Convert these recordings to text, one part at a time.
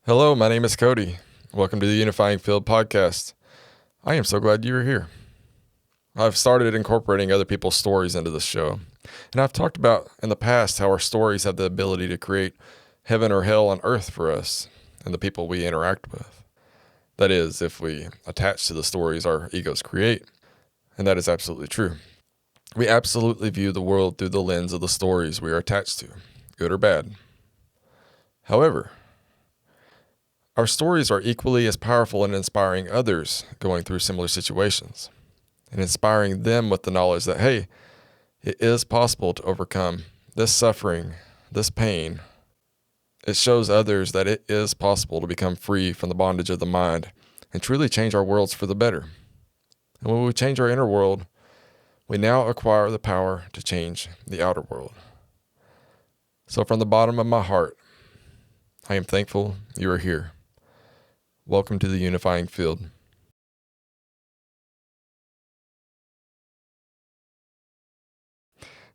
Hello, my name is Cody. Welcome to the Unifying Field podcast. I am so glad you are here. I've started incorporating other people's stories into this show, and I've talked about in the past how our stories have the ability to create heaven or hell on earth for us and the people we interact with. That is, if we attach to the stories our egos create, and that is absolutely true. We absolutely view the world through the lens of the stories we are attached to, good or bad. However, our stories are equally as powerful in inspiring others going through similar situations and inspiring them with the knowledge that, hey, it is possible to overcome this suffering, this pain. It shows others that it is possible to become free from the bondage of the mind and truly change our worlds for the better. And when we change our inner world, we now acquire the power to change the outer world. So from the bottom of my heart, I am thankful you are here. Welcome to the Unifying Field.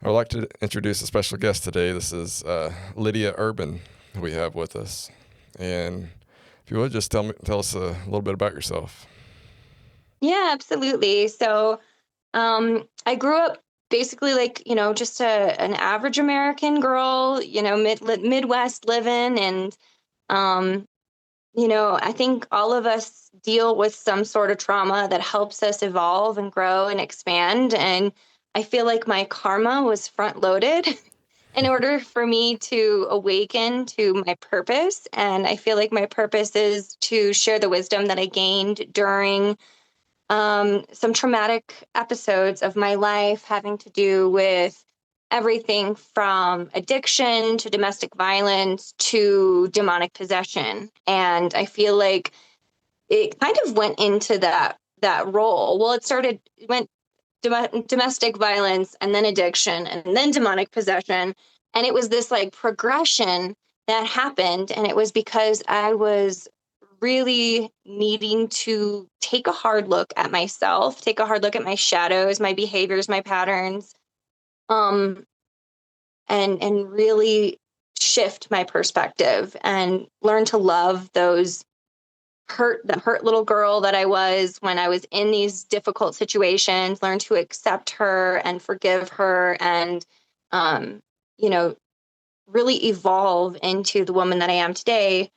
I would like to introduce a special guest today. This is Lydiah Urban we have with us. And if you would, just tell us a little bit about yourself. Yeah, absolutely. I grew up basically just an average American girl, Midwest living. Um, I think all of us deal with some sort of trauma that helps us evolve and grow and expand. And I feel like my karma was front loaded in order for me to awaken to my purpose. And I feel like my purpose is to share the wisdom that I gained during some traumatic episodes of my life having to do with everything from addiction to domestic violence to demonic possession. And I feel like it kind of went into that role. Well, it went domestic violence and then addiction and then demonic possession. And it was this like progression that happened. And it was because I was really needing to take a hard look at myself, take a hard look at my shadows, my behaviors, my patterns, um, and really shift my perspective and learn to love the hurt little girl that I was when I was in these difficult situations, learn to accept her and forgive her and, um, you know, really evolve into the woman that I am today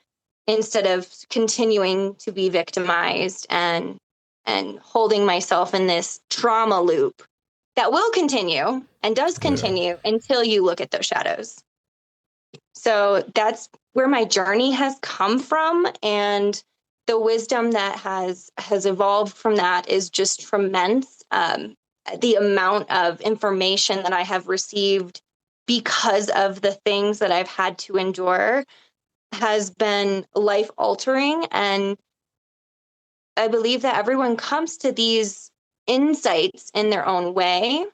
instead of continuing to be victimized and holding myself in this trauma loop that will continue and does Yeah. continue until you look at those shadows. So that's where my journey has come from, and the wisdom that has evolved from that is just tremendous. The amount of information that I have received because of the things that I've had to endure has been life altering. And I believe that everyone comes to these insights in their own way,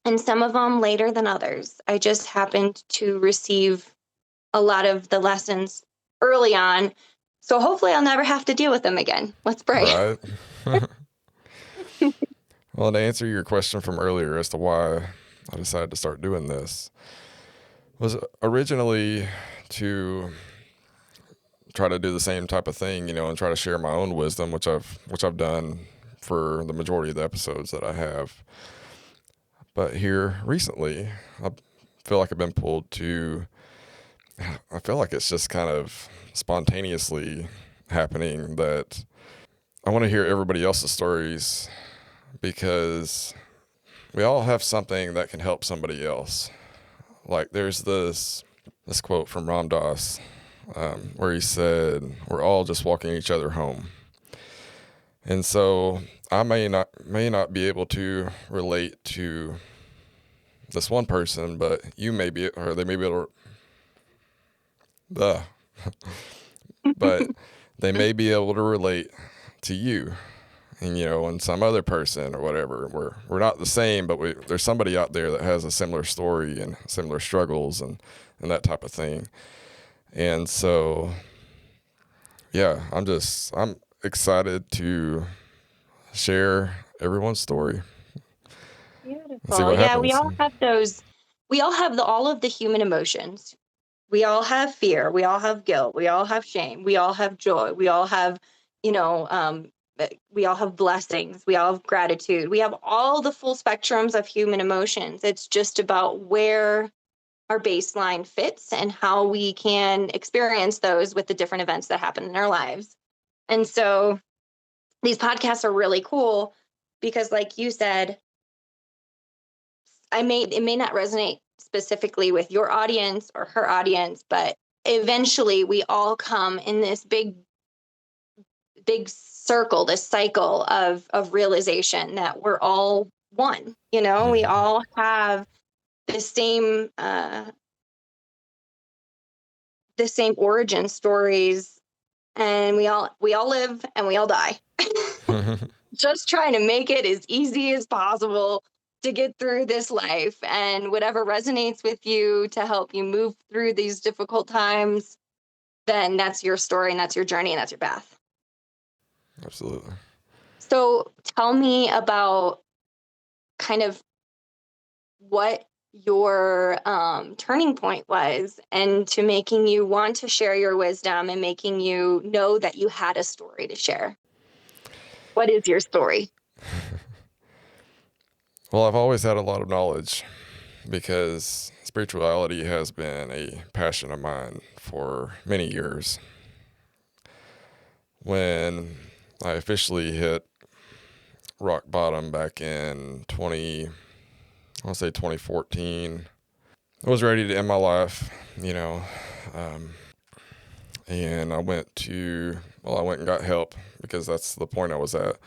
and some of them later than others. I just happened to receive a lot of the lessons early on. So hopefully I'll never have to deal with them again. Let's pray. Right. Well, to answer your question from earlier as to why I decided to start doing this was originally to try to do the same type of thing, and try to share my own wisdom, which I've done for the majority of the episodes that I have. But here recently, I feel like I've been pulled to. I feel like it's just kind of spontaneously happening that I want to hear everybody else's stories because we all have something that can help somebody else. Like there's this quote from Ram Dass where he said, "We're all just walking each other home." And so I may not be able to relate to this one person, but you may be, or they may be able to, but they may be able to relate to you, and some other person or whatever. We're not the same, but there's somebody out there that has a similar story and similar struggles and that type of thing. And so, yeah, I'm excited to share everyone's story and see Beautiful. what Yeah, happens. we all have all of the human emotions. We all have fear. We all have guilt. We all have shame. We all have joy. We all have, you know, we all have blessings. We all have gratitude. We have all the full spectrums of human emotions. It's just about where our baseline fits and how we can experience those with the different events that happen in our lives. And so these podcasts are really cool because, like you said, it may not resonate specifically with your audience or her audience, but eventually we all come in this big circle, this cycle of realization that we're all one. You know, we Mm-hmm. all have the same origin stories, and we all live and we all die. Just trying to make it as easy as possible to get through this life, and whatever resonates with you to help you move through these difficult times, then that's your story and that's your journey and that's your path. Absolutely. So tell me about kind of what your turning point was, and to making you want to share your wisdom and making you know that you had a story to share. What is your story? Well, I've always had a lot of knowledge because spirituality has been a passion of mine for many years. When I officially hit rock bottom back in I want to say 2014, I was ready to end my life, you know, um, and I went and got help because that's the point I was at,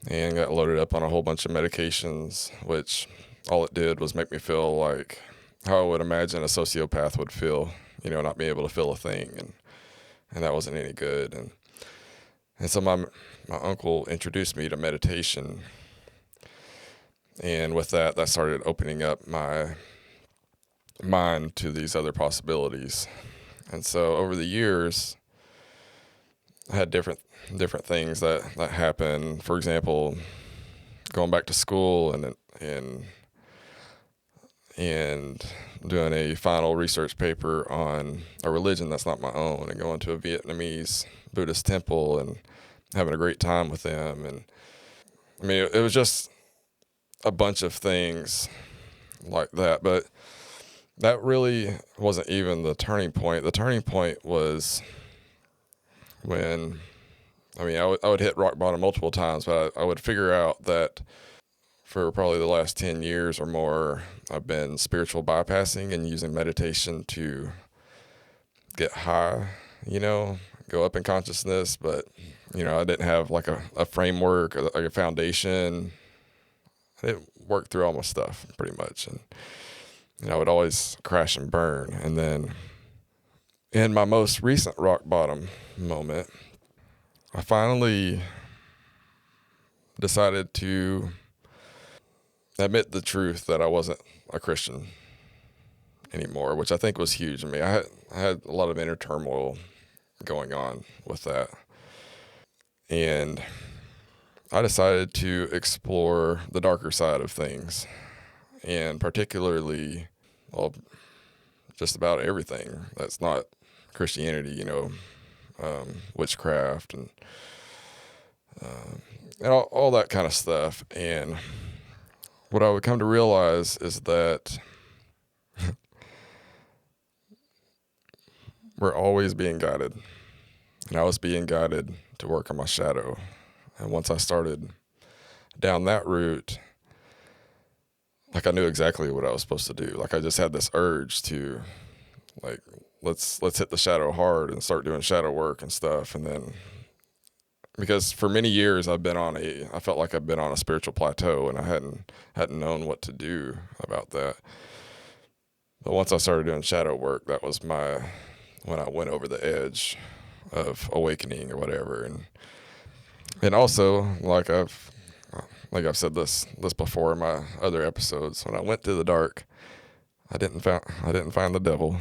and got loaded up on a whole bunch of medications, which all it did was make me feel like how I would imagine a sociopath would feel, not being able to feel a thing, and that wasn't any good. And so my uncle introduced me to meditation, and with that started opening up my mind to these other possibilities. And so over the years, I had different things that happened. For example, going back to school and and doing a final research paper on a religion that's not my own, and going to a Vietnamese Buddhist temple and having a great time with them. And I mean, it was just a bunch of things like that. But that really wasn't even the turning point. The turning point was when, I would hit rock bottom multiple times, but I would figure out that for probably the last 10 years or more, I've been spiritual bypassing and using meditation to get high, go up in consciousness. But, I didn't have like a framework or like a foundation. I didn't work through all my stuff pretty much. And, I would always crash and burn. And then in my most recent rock bottom moment, I finally decided to admit the truth that I wasn't a Christian anymore, which I think was huge. I had a lot of inner turmoil going on with that. And I decided to explore the darker side of things, and particularly, well, just about everything that's not Christianity, witchcraft and all that kind of stuff. And what I would come to realize is that we're always being guided. And I was being guided to work on my shadow. And once I started down that route, like I knew exactly what I was supposed to do. Like I just had this urge to, like, let's hit the shadow hard and start doing shadow work and stuff. And then because for many years I felt like I've been on a spiritual plateau, and I hadn't known what to do about that. But once I started doing shadow work, that was when I went over the edge of awakening or whatever. And also, like I've said this before in my other episodes, when I went to the dark, I didn't find the devil.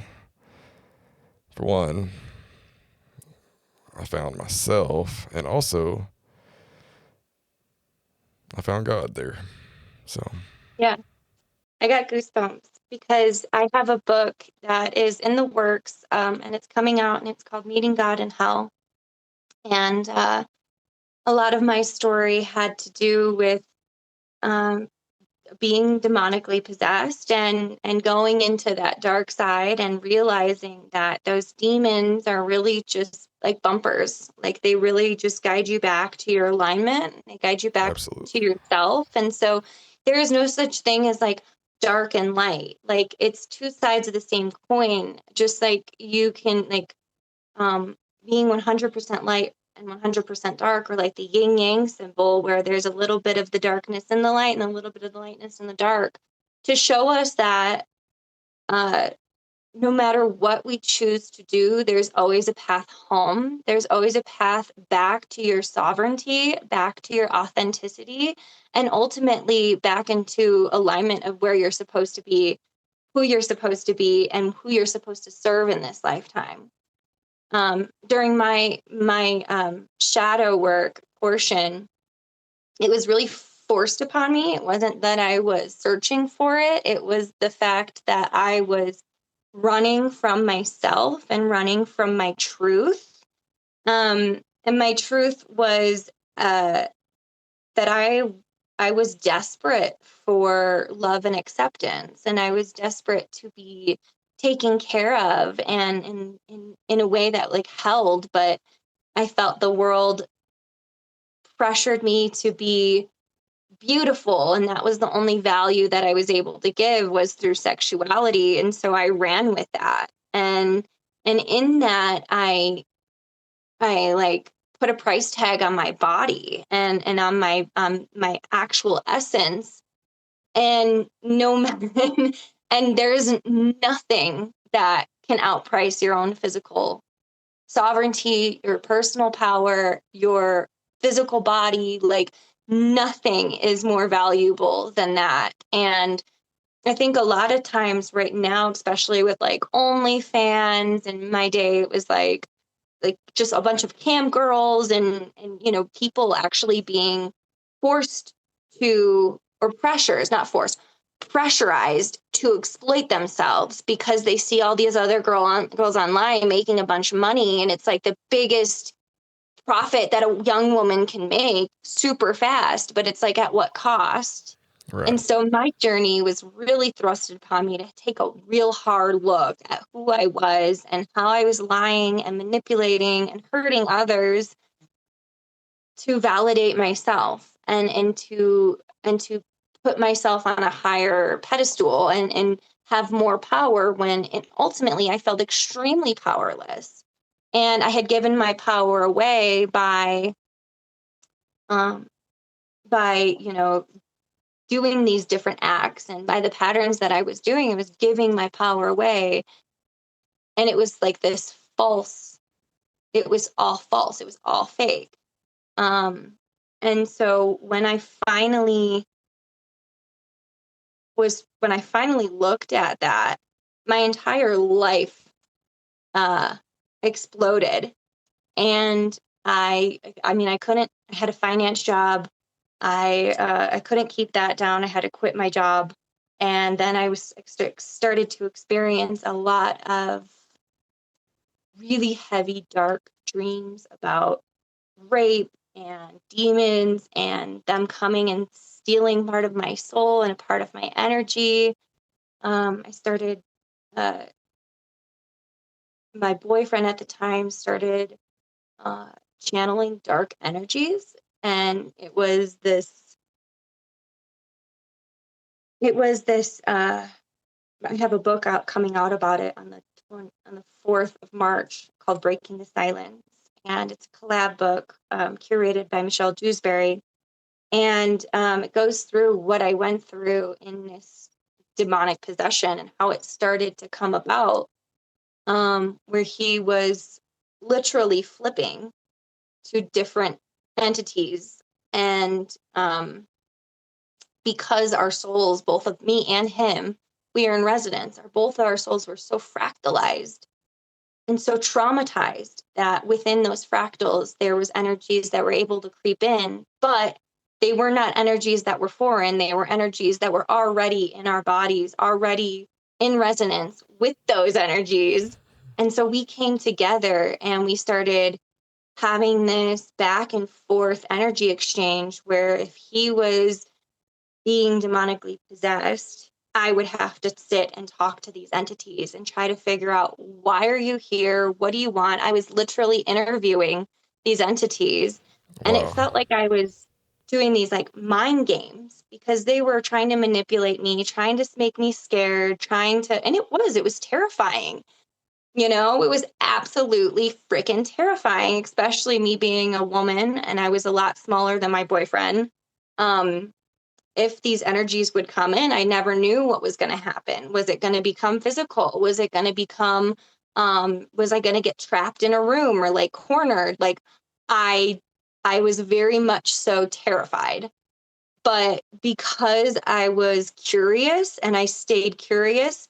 For one, I found myself, and also I found God there. So Yeah, I got goosebumps. because I have a book that is in the works, and it's coming out, and it's called Meeting God in Hell. And a lot of my story had to do with um, being demonically possessed and going into that dark side and realizing that those demons are really just like bumpers. Like they really just guide you back to your alignment. They guide you back Absolutely. to yourself. And so there is no such thing as like dark and light. Like it's two sides of the same coin. Just like you can like um, being 100% light and 100% dark, or like the yin yang symbol, where there's a little bit of the darkness in the light and a little bit of the lightness in the dark, to show us that uh, no matter what we choose to do, there's always a path home. There's always a path back to your sovereignty, back to your authenticity, and ultimately back into alignment of where you're supposed to be, who you're supposed to be, and who you're supposed to serve in this lifetime. During my shadow work portion, it was really forced upon me. It wasn't that I was searching for it. It was the fact that I was running from myself and running from my truth. And my truth was that I was desperate for love and acceptance, and I was desperate to be taken care of, and in a way that like held, but I felt the world pressured me to be beautiful, and that was the only value that I was able to give, was through sexuality. And so I ran with that, and in that I like put a price tag on my body and on my actual essence. And no matter and there's nothing that can outprice your own physical sovereignty, your personal power, your physical body. Like nothing is more valuable than that. And I think a lot of times right now, especially with like OnlyFans, and my day, it was like just a bunch of cam girls and you know, people actually being forced to, or pressures, not forced, pressurized to exploit themselves because they see all these other girls online making a bunch of money, and it's like the biggest profit that a young woman can make super fast, but it's like at what cost? Right. And so my journey was really thrusted upon me to take a real hard look at who I was and how I was lying and manipulating and hurting others to validate myself, and to put myself on a higher pedestal and have more power, when ultimately I felt extremely powerless. And I had given my power away um by, you know, doing these different acts, and by the patterns that I was doing, I was giving my power away. And it was like this false, it was all false, it was all fake. Um, and so when I finally looked at that, my entire life uh exploded. And I mean, I had a finance job. I couldn't keep that down. I had to quit my job, and then I was started to experience a lot of really heavy, dark dreams about rape and demons and them coming and stealing part of my soul and a part of my energy. I started. Uh, my boyfriend at the time started uh, channeling dark energies, and it was this I have a book out coming out about it on the 4th of March, called Breaking the Silence, and it's a collab book curated by Michelle Dewsbury, and it goes through what I went through in this demonic possession and how it started to come about, where he was literally flipping to different entities, and because our souls, both of me and him, we are in resonance. Both of our souls were so fractalized and so traumatized that within those fractals, there was energies that were able to creep in, but they were not energies that were foreign. They were energies that were already in our bodies, already in resonance with those energies. And so we came together and we started having this back and forth energy exchange where if he was being demonically possessed, I would have to sit and talk to these entities and try to figure out, why are you here? What do you want? I was literally interviewing these entities, and it Wow. felt like I was doing these like mind games because they were trying to manipulate me, trying to make me scared, and it was terrifying. It was absolutely freaking terrifying, especially me being a woman and I was a lot smaller than my boyfriend. Um, if these energies would come in, I never knew what was going to happen. Was it going to become physical? Was it going to become, was I going to get trapped in a room or like cornered? Like I, I was very much so terrified. But because I was curious and I stayed curious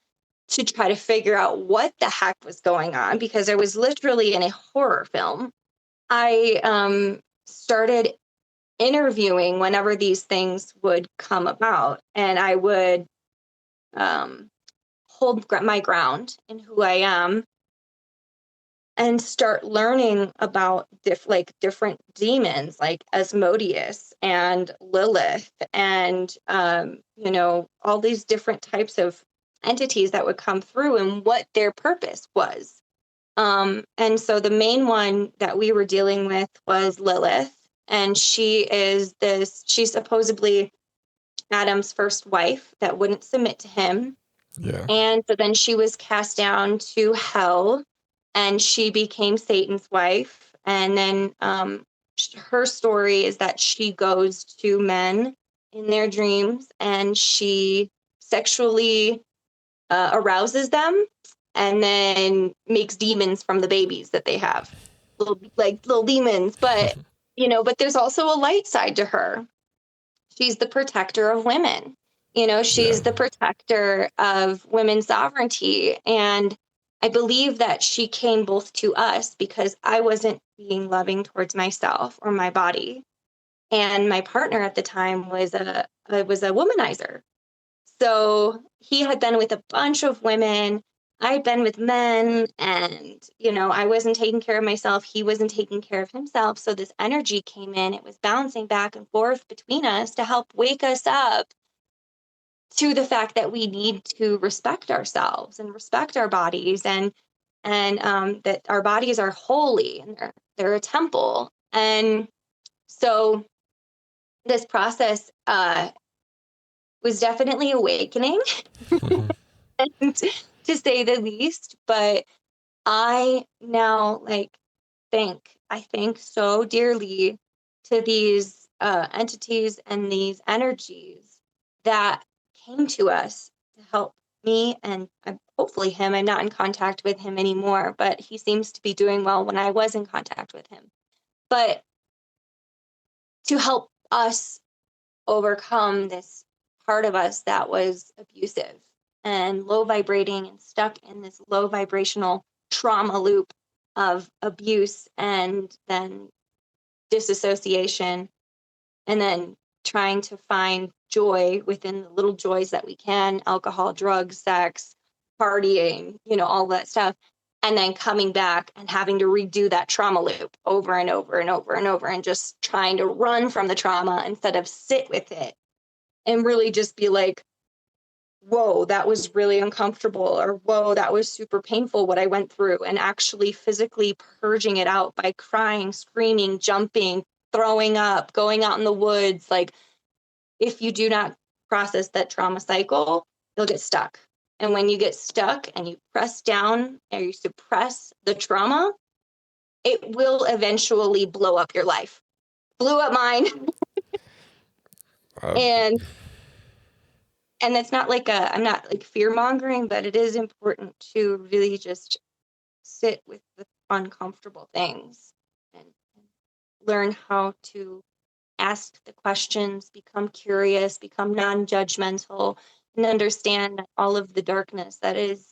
to try to figure out what the heck was going on, because I was literally in a horror film, I started interviewing whenever these things would come about, and I would um, hold my ground in who I am and start learning about different demons like Asmodeus and Lilith and all these different types of entities that would come through and what their purpose was. And so the main one that we were dealing with was Lilith, and she's supposedly Adam's first wife that wouldn't submit to him. Yeah. And so then she was cast down to hell and she became Satan's wife. And then her story is that she goes to men in their dreams and she sexually arouses them and then makes demons from the babies that they have, little demons. But there's also a light side to her. She's the protector of women. Yeah. She's the protector of women's sovereignty. And I believe that she came both to us because I wasn't being loving towards myself or my body. And my partner at the time was a womanizer. So he had been with a bunch of women. I'd been with men, and I wasn't taking care of myself. He wasn't taking care of himself. So this energy came in. It was bouncing back and forth between us to help wake us up to the fact that we need to respect ourselves and respect our bodies, and that our bodies are holy and they're a temple. And so this process was definitely awakening. To say the least. But I now I thank so dearly to these entities and these energies that came to us to help me and hopefully him. I'm not in contact with him anymore, but he seems to be doing well when I was in contact with him. But to help us overcome this part of us that was abusive and low vibrating and stuck in this low vibrational trauma loop of abuse and then disassociation, and then trying to find joy within the little joys that we can: alcohol, drugs, sex, partying, all that stuff. And then coming back and having to redo that trauma loop over and over and over and over, and just trying to run from the trauma instead of sit with it and really just be like, whoa, that was really uncomfortable, or whoa, that was super painful what I went through, and actually physically purging it out by crying, screaming, jumping, throwing up, going out in the woods. Like, if you do not process that trauma cycle, you'll get stuck. And when you get stuck and you press down or you suppress the trauma, it will eventually blow up your life. Blew up mine. Uh, and and that's not I'm not like fear mongering, but it is important to really just sit with the uncomfortable things and learn how to ask the questions, become curious, become non-judgmental, and understand that all of the darkness that is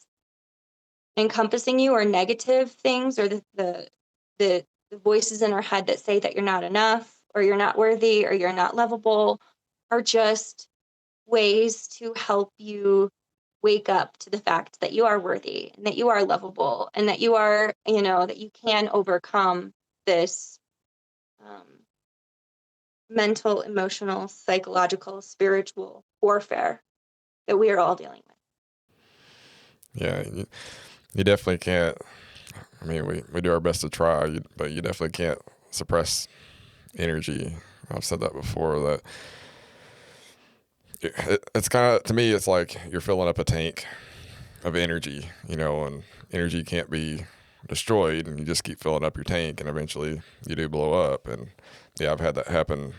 encompassing you, or negative things, or the, the voices in our head that say that you're not enough or you're not worthy or you're not lovable, are just ways to help you wake up to the fact that you are worthy and that you are lovable and that you are, that you can overcome this um, mental, emotional, psychological, spiritual warfare that we are all dealing with. Yeah, you definitely can't. I mean, we do our best to try, but you definitely can't suppress energy. I've said that before. That it's kind of, to me, it's like you're filling up a tank of energy, and energy can't be destroyed, and you just keep filling up your tank, and eventually you do blow up. And yeah, I've had that happen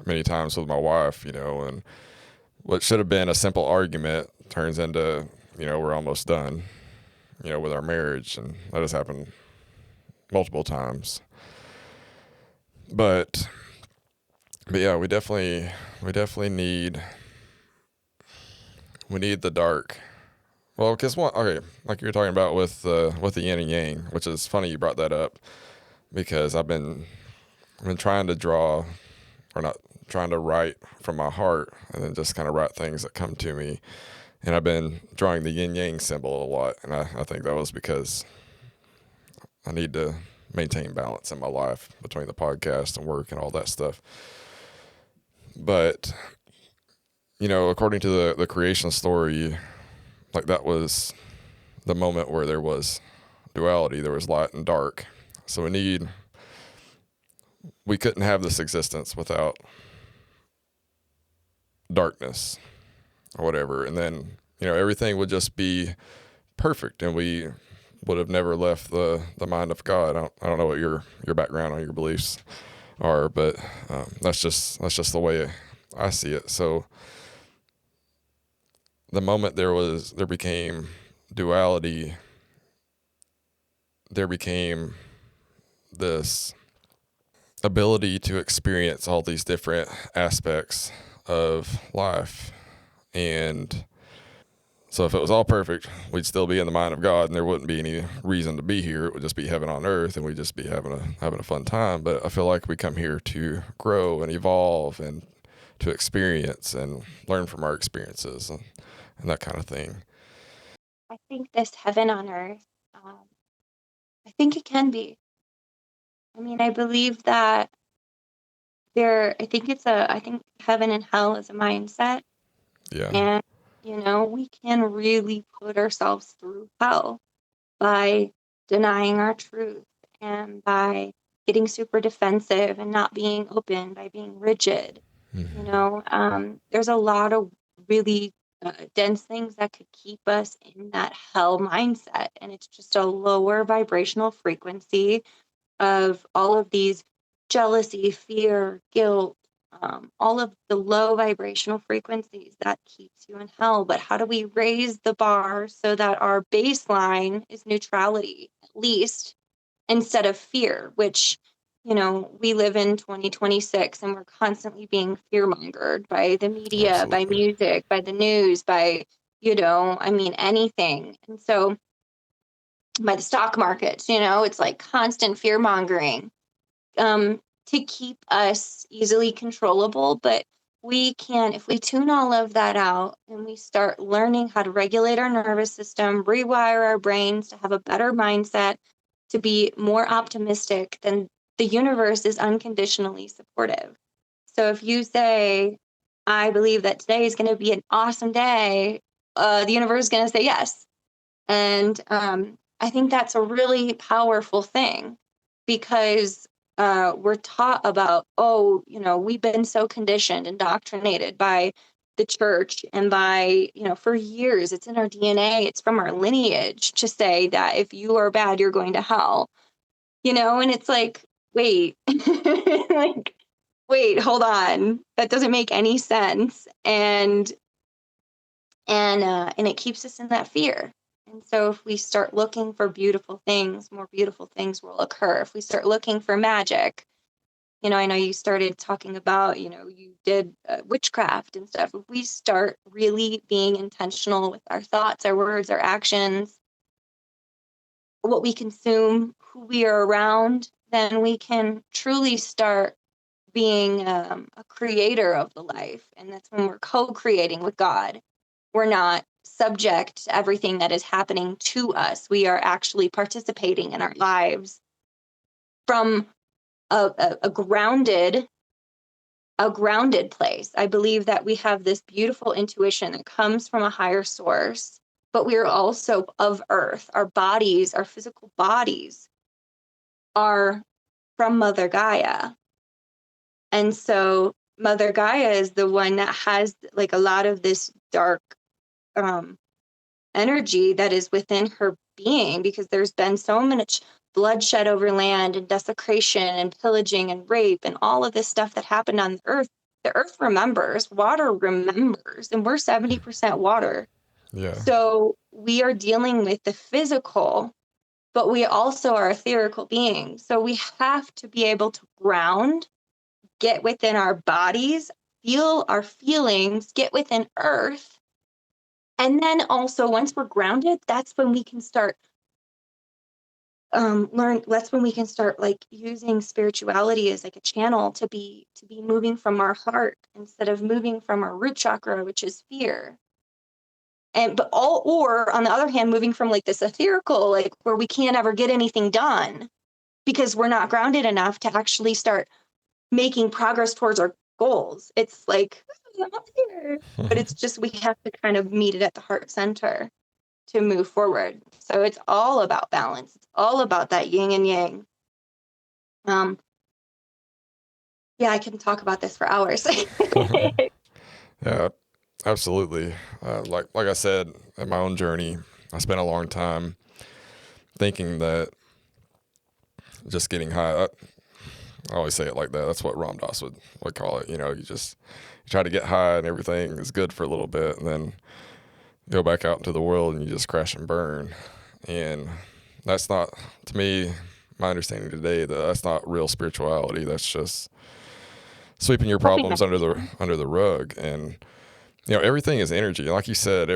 many times with my wife, and what should have been a simple argument turns into, we're almost done, with our marriage, and that has happened multiple times. But yeah, we definitely need the dark. Well, because one, okay, like you were talking about with the yin and yang, which is funny you brought that up, because I've been trying to draw, or not trying to write from my heart, and then just kind of write things that come to me. And I've been drawing the yin yang symbol a lot, and I think that was because I need to maintain balance in my life between the podcast and work and all that stuff. But according to the creation story, like that was the moment where there was duality, there was light and dark. So we couldn't have this existence without darkness or whatever. And then, everything would just be perfect, and we would have never left the mind of God. I don't know what your background on your beliefs are, but that's just the way I see it. So the moment there became duality, there became this ability to experience all these different aspects of life. And so if it was all perfect, we'd still be in the mind of God, and there wouldn't be any reason to be here. It would just be heaven on earth, and we'd just be having a fun time. But I feel like we come here to grow and evolve and to experience and learn from our experiences, and that kind of thing. I think this heaven on earth, I think it can be. I mean, I believe that I think heaven and hell is a mindset. Yeah. And, we can really put ourselves through hell by denying our truth and by getting super defensive and not being open, by being rigid. There's a lot of really dense things that could keep us in that hell mindset. And it's just a lower vibrational frequency of all of these jealousy, fear, guilt, all of the low vibrational frequencies that keeps you in hell. But how do we raise the bar so that our baseline is neutrality, at least, instead of fear, which, we live in 2026 and we're constantly being fear mongered by the media, by Absolutely. music, by the news, by, anything. And so by the stock markets, it's like constant fear mongering to keep us easily controllable. But we can, if we tune all of that out and we start learning how to regulate our nervous system, rewire our brains to have a better mindset, to be more optimistic, then the universe is unconditionally supportive. So if you say, I believe that today is going to be an awesome day, the universe is going to say yes. And I think that's a really powerful thing because we're taught about, we've been so conditioned, indoctrinated by the church and by, for years, it's in our DNA, it's from our lineage to say that if you are bad, you're going to hell, and it's like, wait, like, wait, hold on. That doesn't make any sense. And it keeps us in that fear. And so if we start looking for beautiful things, more beautiful things will occur. If we start looking for magic, I know you started talking about, you did witchcraft and stuff. If we start really being intentional with our thoughts, our words, our actions, what we consume, who we are around, then we can truly start being a creator of the life. And that's when we're co-creating with God. We're not subject to everything that is happening to us. We are actually participating in our lives from a grounded place. I believe that we have this beautiful intuition that comes from a higher source, but we are also of earth. Our bodies, our physical bodies, are from Mother Gaia. And so Mother Gaia is the one that has like a lot of this dark energy that is within her being, because there's been so much bloodshed over land and desecration and pillaging and rape and all of this stuff that happened on the earth. The earth remembers, water remembers, and we're 70% water. Yeah. So we are dealing with the physical, but we also are etherical beings. So we have to be able to ground, get within our bodies, feel our feelings, get within earth. And then also, once we're grounded, that's when we can start that's when we can start like using spirituality as like a channel to be moving from our heart instead of moving from our root chakra, which is fear. And or on the other hand, moving from like this ethereal, like where we can't ever get anything done because we're not grounded enough to actually start making progress towards our goals. It's like, "Oh, I'm up here." But it's just, we have to kind of meet it at the heart center to move forward. So it's all about balance. It's all about that yin and yang. Yeah, I can talk about this for hours. Yeah, absolutely. Like I said, in my own journey, I spent a long time thinking that just getting high. I always say it like that. That's what Ram Dass would call it. You know, you try to get high and everything is good for a little bit, and then go back out into the world and you just crash and burn. And that's not, to me, my understanding today, that's not real spirituality. That's just sweeping your problems under the rug. And everything is energy. Like you said,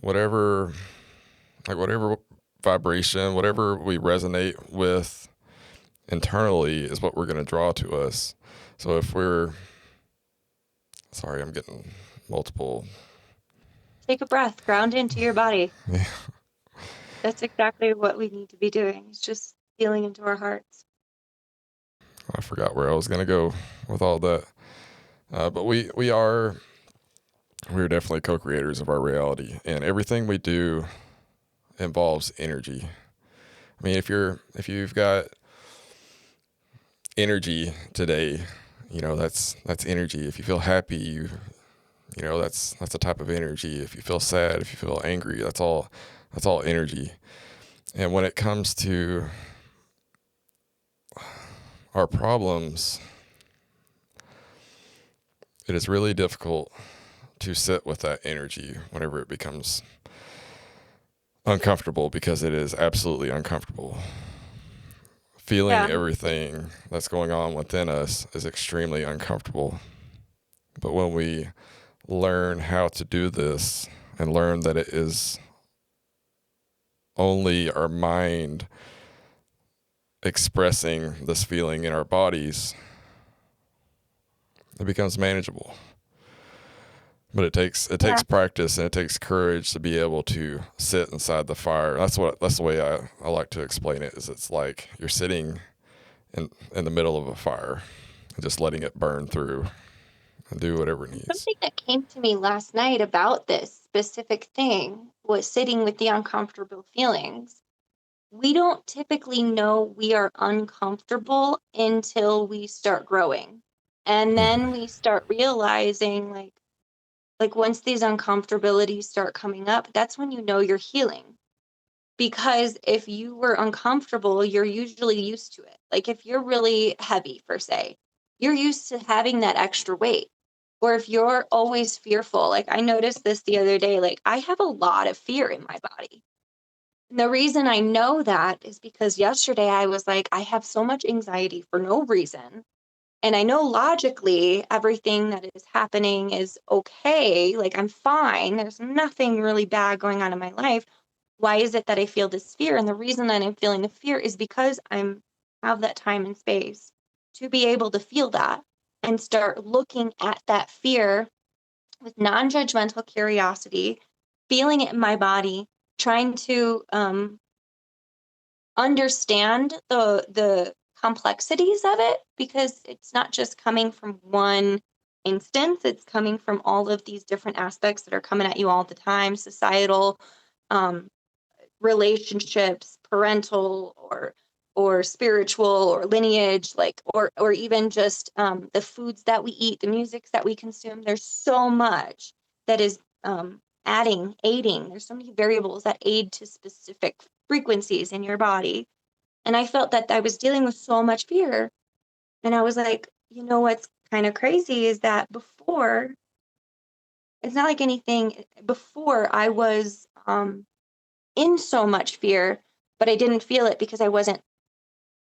whatever vibration, whatever we resonate with internally is what we're going to draw to us. So if sorry, I'm getting multiple. Take a breath, ground into your body. Yeah. That's exactly what we need to be doing. It's just feeling into our hearts. I forgot where I was going to go with all that. But we're definitely co-creators of our reality, and everything we do involves energy. I mean, if you've got energy today, that's energy. If you feel happy, that's a type of energy. If you feel sad, if you feel angry, that's all energy. And when it comes to our problems, it is really difficult to sit with that energy whenever it becomes uncomfortable, because it is absolutely uncomfortable. Feeling everything that's going on within us is extremely uncomfortable. But when we learn how to do this and learn that it is only our mind expressing this feeling in our bodies, it becomes manageable. But it takes practice, and it takes courage to be able to sit inside the fire. That's the way I like to explain it. Is it's like you're sitting in the middle of a fire and just letting it burn through and do whatever it needs. Something that came to me last night about this specific thing was sitting with the uncomfortable feelings. We don't typically know we are uncomfortable until we start growing. And then we start realizing like once these uncomfortabilities start coming up, that's when you know you're healing. Because if you were uncomfortable, you're usually used to it. Like if you're really heavy, per se, you're used to having that extra weight. Or if you're always fearful, like I noticed this the other day, like I have a lot of fear in my body. And the reason I know that is because yesterday I was like, I have so much anxiety for no reason. And I know logically everything that is happening is okay. Like I'm fine. There's nothing really bad going on in my life. Why is it that I feel this fear? And the reason that I'm feeling the fear is because I'm have that time and space to be able to feel that and start looking at that fear with non-judgmental curiosity, feeling it in my body, trying to understand the complexities of it, because it's not just coming from one instance, it's coming from all of these different aspects that are coming at you all the time, societal, um, relationships, parental or spiritual or lineage, like or even just the foods that we eat, the musics that we consume. There's so much that is aiding. There's so many variables that aid to specific frequencies in your body. And I felt that I was dealing with so much fear. And I was like, you know what's kind of crazy is that before, it's not like anything before I was in so much fear, but I didn't feel it because I wasn't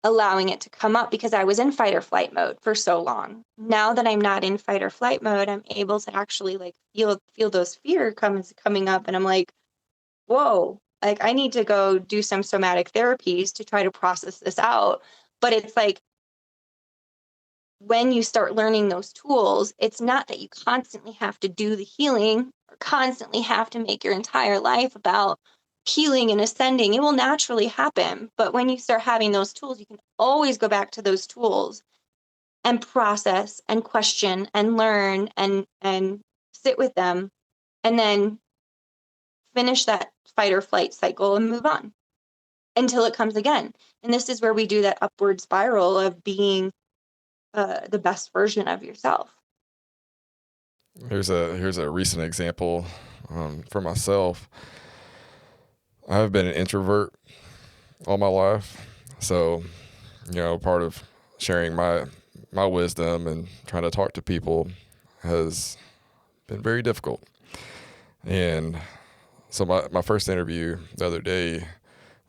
allowing it to come up because I was in fight or flight mode for so long. Now that I'm not in fight or flight mode, I'm able to actually like feel those fear coming up, and I'm like, whoa, like I need to go do some somatic therapies to try to process this out. But it's like when you start learning those tools, it's not that you constantly have to do the healing or constantly have to make your entire life about healing and ascending. It will naturally happen. But when you start having those tools, you can always go back to those tools and process and question and learn and sit with them and then finish that fight or flight cycle and move on until it comes again. And this is where we do that upward spiral of being the best version of yourself. Here's a recent example for myself. I've been an introvert all my life, so part of sharing my wisdom and trying to talk to people has been very difficult. And so my first interview the other day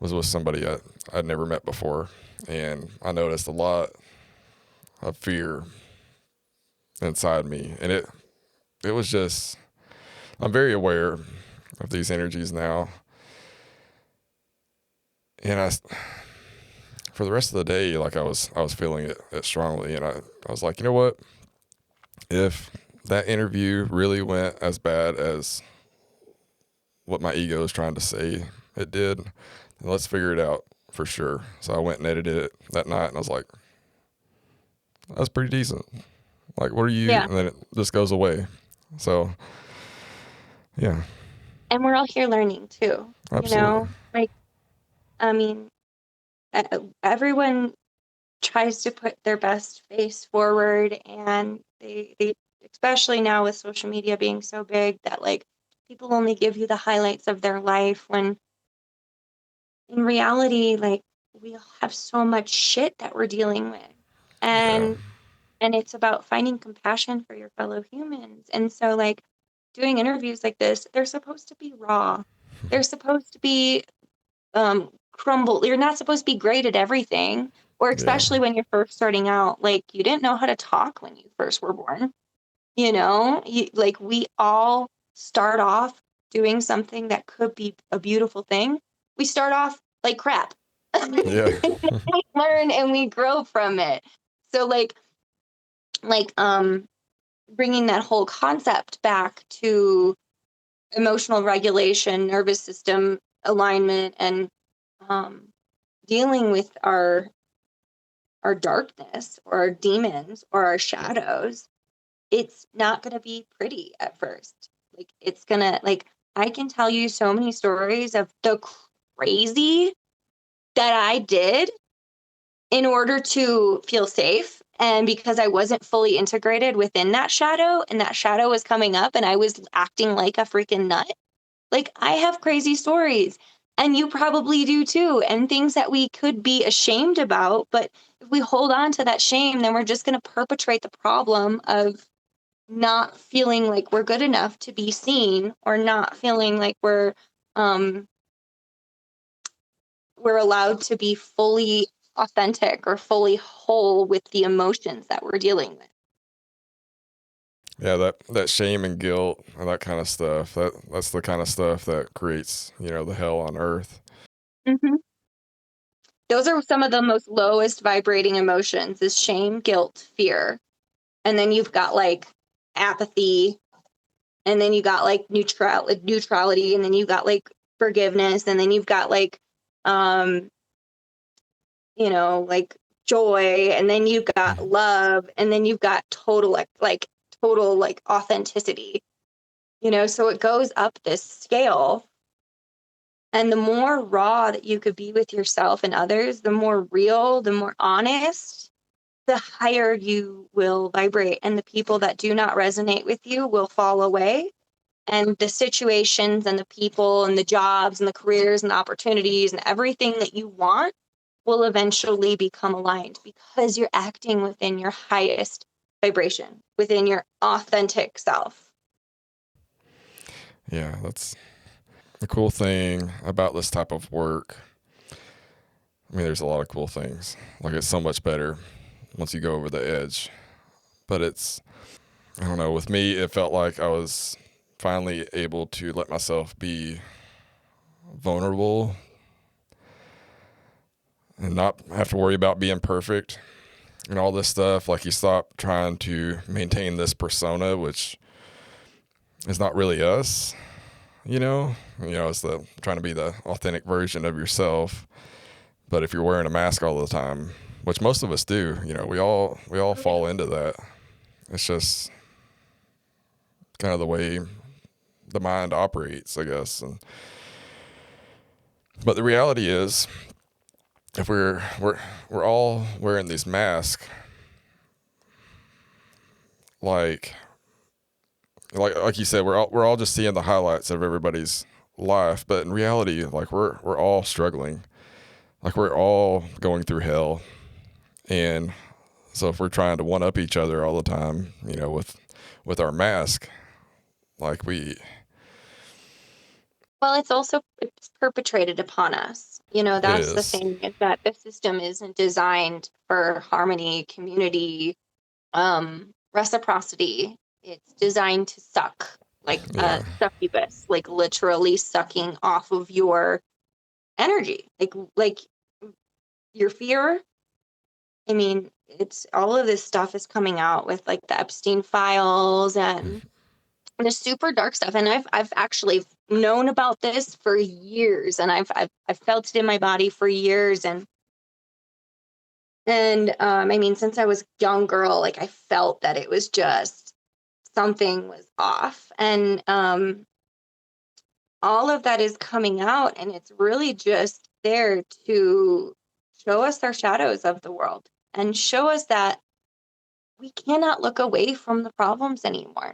was with somebody I'd never met before, and I noticed a lot of fear inside me, and it was just, I'm very aware of these energies now, and for the rest of the day, like I was feeling it strongly, and I was like, you know what, if that interview really went as bad as what my ego is trying to say it did, then let's figure it out for sure. So I went and edited it that night, and I was like, that's pretty decent. Like, what are you? Yeah. And then it just goes away. So, yeah, And we're all here learning too, absolutely. like, I mean, everyone tries to put their best face forward, and they especially now with social media being so big that like people only give you the highlights of their life when in reality, like we all have so much shit that we're dealing with. Yeah, And it's about finding compassion for your fellow humans. And so like doing interviews like this, they're supposed to be raw. They're supposed to be crumble. You're not supposed to be great at everything, or yeah, especially when you're first starting out. Like you didn't know how to talk when you first were born. Like we all start off doing something that could be a beautiful thing. We start off like crap. yeah, We learn and we grow from it. So like bringing that whole concept back to emotional regulation, nervous system alignment, and um, dealing with our darkness or our demons or our shadows, it's not going to be pretty at first. Like it's going to like I can tell you so many stories of the crazy that I did in order to feel safe, and because I wasn't fully integrated within that shadow and that shadow was coming up and I was acting like a freaking nut. Like I have crazy stories, and you probably do too, and things that we could be ashamed about, but if we hold on to that shame, then we're just going to perpetrate the problem of not feeling like we're good enough to be seen, or not feeling like um we're allowed to be fully authentic or fully whole with the emotions that we're dealing with. yeah. That shame and guilt and that kind of stuff. That's the kind of stuff that creates the hell on earth. Mm-hmm. Those are some of the most lowest vibrating emotions: is shame, guilt, fear. And then you've got like apathy, and then you got like neutrality, and then you got like forgiveness, and then you've got like um like joy, and then you've got love, and then you've got total like authenticity, so it goes up this scale. And the more raw that you could be with yourself and others, the more real, the more honest, the higher you will vibrate. And the people that do not resonate with you will fall away. And the situations and the people and the jobs and the careers and the opportunities and everything that you want will eventually become aligned because you're acting within your highest vibration, within your authentic self. Yeah, that's the cool thing about this type of work. I mean, there's a lot of cool things. Like, it's so much better once you go over the edge. But I don't know, with me, it felt like I was finally able to let myself be vulnerable and not have to worry about being perfect and all this stuff. Like, you stop trying to maintain this persona, which is not really us. It's the trying to be the authentic version of yourself. But if you're wearing a mask all the time, which most of us do, we all fall into that. It's just kind of the way the mind operates, I guess. But the reality is, if we're all wearing these masks, like you said, we're all just seeing the highlights of everybody's life, but in reality, like, we're all struggling, like, we're all going through hell. And so if we're trying to one up each other all the time, with our mask, like, Well, it's perpetrated upon us. it That's the is. thing, is that the system isn't designed for harmony, community, reciprocity. It's designed to suck, like a Yeah. succubus, like literally sucking off of your energy, like your fear. I mean, it's all of this stuff is coming out with like the Epstein files and the super dark stuff. And I've actually known about this for years, and I've felt it in my body for years. And I mean, since I was a young girl, like, I felt that it was just something was off. And all of that is coming out, and it's really just there to show us our shadows of the world and show us that we cannot look away from the problems anymore.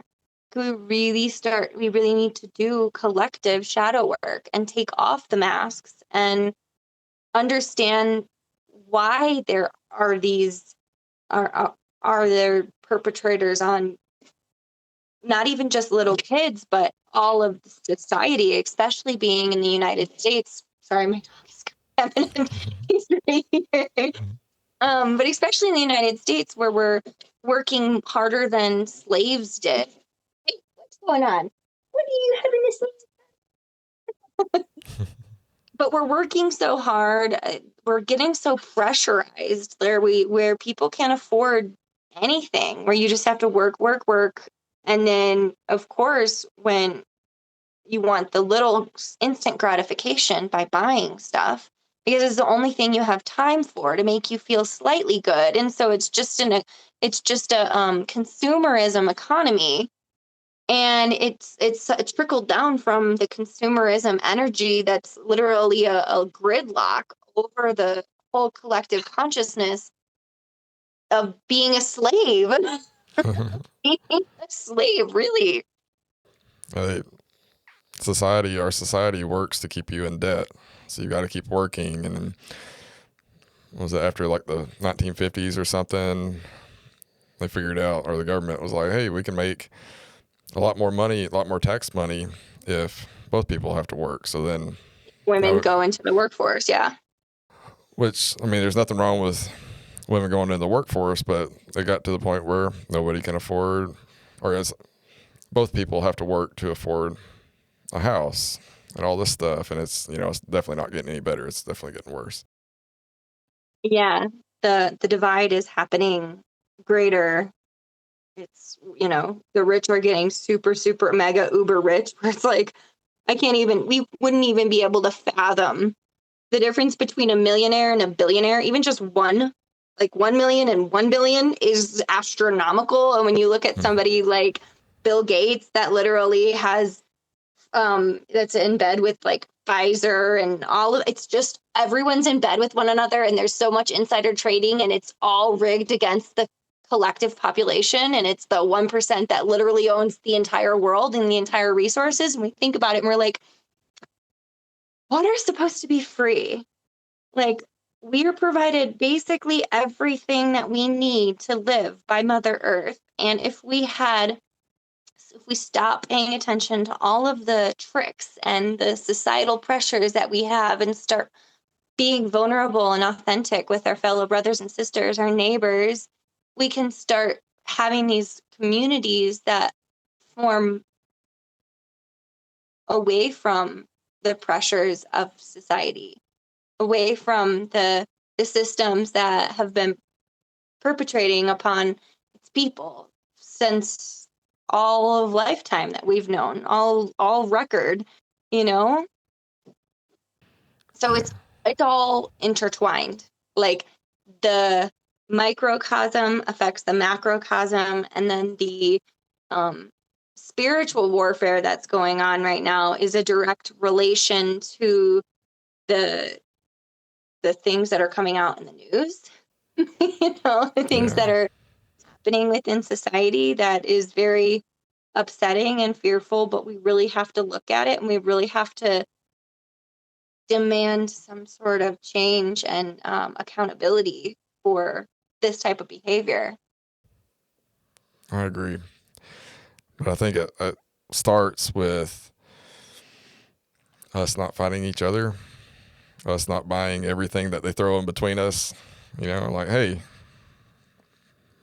We really need to do collective shadow work and take off the masks and understand why there are are there perpetrators on not even just little kids, but all of society, especially being in the United States. Sorry, my dog is coming in. He's right here. But especially in the United States, where we're working harder than slaves did. Hey, what's going on? What are you having this? But we're working so hard. We're getting so pressurized where people can't afford anything. Where you just have to work, work, work, and then of course when you want the little instant gratification by buying stuff because it's the only thing you have time for to make you feel slightly good. And so it's just a consumerism economy, and it's trickled down from the consumerism energy that's literally a gridlock over the whole collective consciousness of being a slave. Being a slave, really. Uh, our society works to keep you in debt. So you got to keep working. And then, was it after like the 1950s or something? They figured out, or the government was like, hey, we can make a lot more money, a lot more tax money if both people have to work. So then Women that go into the workforce, yeah. which, I mean, there's nothing wrong with women going into the workforce, but it got to the point where nobody can afford, or as both people have to work to afford a house and all this stuff. And it's definitely not getting any better. It's definitely getting worse. Yeah, the divide is happening greater it's, the rich are getting super, super mega uber rich, where it's like, we wouldn't even be able to fathom the difference between a millionaire and a billionaire. Even just one, like 1 million and 1 billion is astronomical. And when you look at somebody like Bill Gates, that literally has, that's in bed with like Pfizer and it's just everyone's in bed with one another, and there's so much insider trading, and it's all rigged against the collective population, and it's the 1% that literally owns the entire world and the entire resources. And we think about it and we're like, water's supposed to be free. Like, we are provided basically everything that we need to live by Mother Earth. And if we stop paying attention to all of the tricks and the societal pressures that we have, and start being vulnerable and authentic with our fellow brothers and sisters, our neighbors, we can start having these communities that form away from the pressures of society, away from the systems that have been perpetrating upon its people since all of lifetime that we've known, all record, you know? So Yeah. it's all intertwined. Like, the microcosm affects the macrocosm, and then the spiritual warfare that's going on right now is a direct relation to the things that are coming out in the news. The things Yeah. that are happening within society, that is very upsetting and fearful, but we really have to look at it, and we really have to demand some sort of change and accountability for this type of behavior. I agree. But I think it starts with us not fighting each other, us not buying everything that they throw in between us. Like, hey,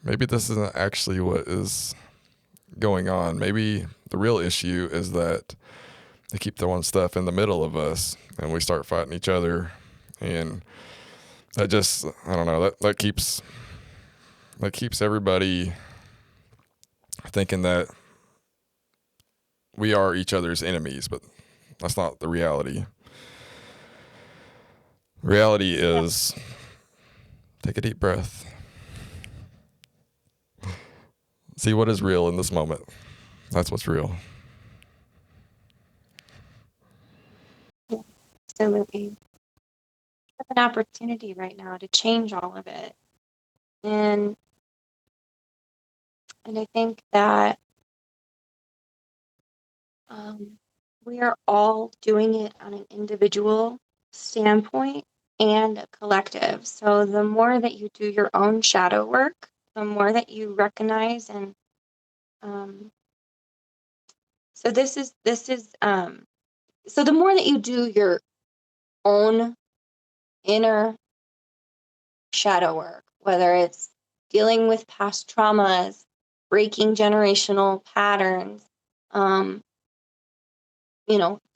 maybe this isn't actually what is going on. Maybe the real issue is that they keep throwing stuff in the middle of us and we start fighting each other. And that just, I don't know, that keeps everybody thinking that we are each other's enemies, but that's not the reality. Reality is, take a deep breath. See what is real in this moment. That's what's real. Absolutely. We have an opportunity right now to change all of it. And I think that we are all doing it on an individual standpoint and a collective. So the more that you do your own shadow work, the more that you recognize and so so the more that you do your own inner shadow work, whether it's dealing with past traumas, breaking generational patterns, um,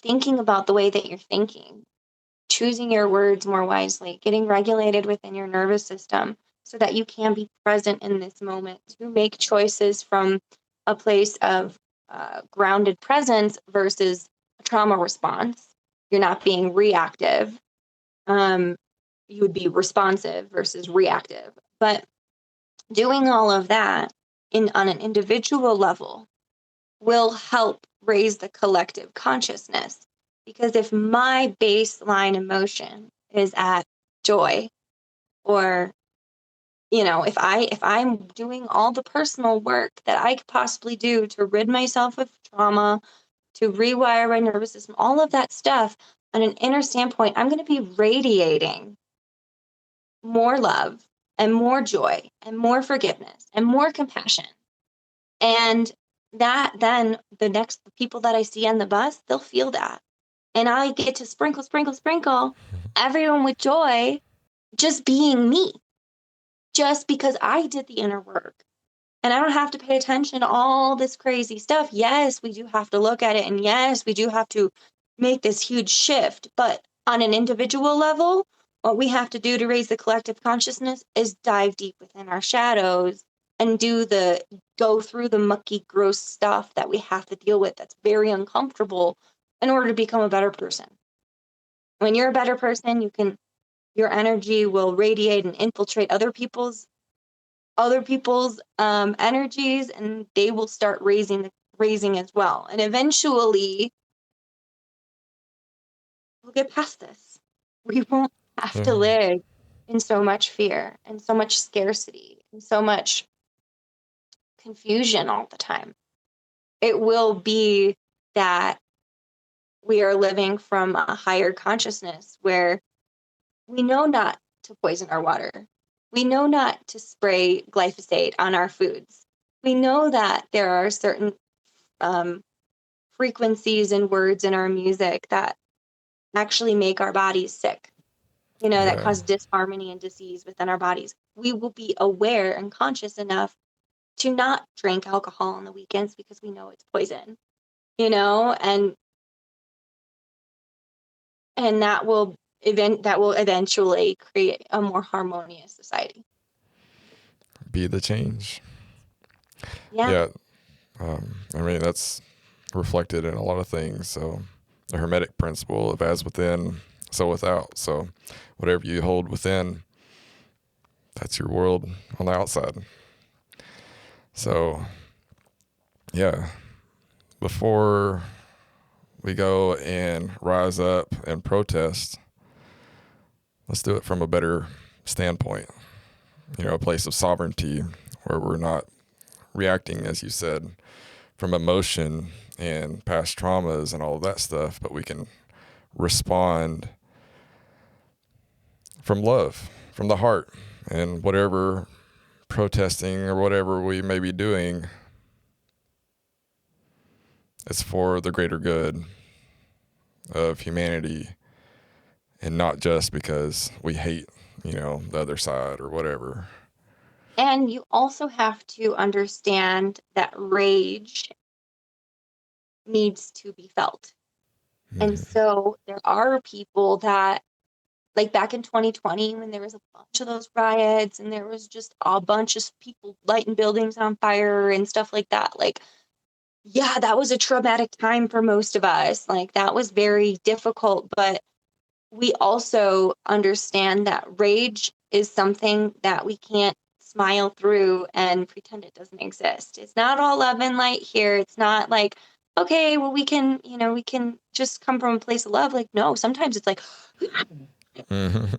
thinking about the way that you're thinking, choosing your words more wisely, getting regulated within your nervous system so that you can be present in this moment to make choices from a place of grounded presence versus a trauma response. You're not being reactive. You would be responsive versus reactive. But doing all of that on an individual level will help raise the collective consciousness. Because if my baseline emotion is at joy, or if I'm doing all the personal work that I could possibly do to rid myself of trauma, to rewire my nervous system, all of that stuff on an inner standpoint, I'm going to be radiating more love and more joy and more forgiveness and more compassion. And that, then the people that I see on the bus, they'll feel that. And I get to sprinkle, sprinkle, sprinkle everyone with joy, just being me, just because I did the inner work. And I don't have to pay attention to all this crazy stuff. Yes, we do have to look at it. And yes, we do have to make this huge shift. But on an individual level, what we have to do to raise the collective consciousness is dive deep within our shadows and go through the mucky, gross stuff that we have to deal with that's very uncomfortable in order to become a better person. When you're a better person, your energy will radiate and infiltrate other people's energies, and they will start raising as well. And eventually we'll get past this. We won't have Yeah. to live in so much fear and so much scarcity and so much confusion all the time. It will be that we are living from a higher consciousness where we know not to poison our water. We know not to spray glyphosate on our foods. We know that there are certain um, frequencies and words in our music that actually make our bodies sick, that Yeah. cause disharmony and disease within our bodies. We will be aware and conscious enough to not drink alcohol on the weekends because we know it's poison, and that will eventually create a more harmonious society. Be the change. Yeah. Yeah. I mean, that's reflected in a lot of things. So the Hermetic principle of as within, so without. So whatever you hold within, that's your world on the outside. So, yeah, before we go and rise up and protest, let's do it from a better standpoint, a place of sovereignty where we're not reacting, as you said, from emotion and past traumas and all of that stuff, but we can respond from love, from the heart, and whatever protesting or whatever we may be doing, it's for the greater good of humanity and not just because we hate, the other side or whatever. And you also have to understand that rage needs to be felt. And Mm-hmm. so there are people that, like back in 2020, when there was a bunch of those riots and there was just a bunch of people lighting buildings on fire and stuff like that, like, yeah, that was a traumatic time for most of us. Like, that was very difficult. But we also understand that rage is something that we can't smile through and pretend it doesn't exist. It's not all love and light here. It's not like, okay, well, we can just come from a place of love. Like, no, sometimes it's like, Mm-hmm.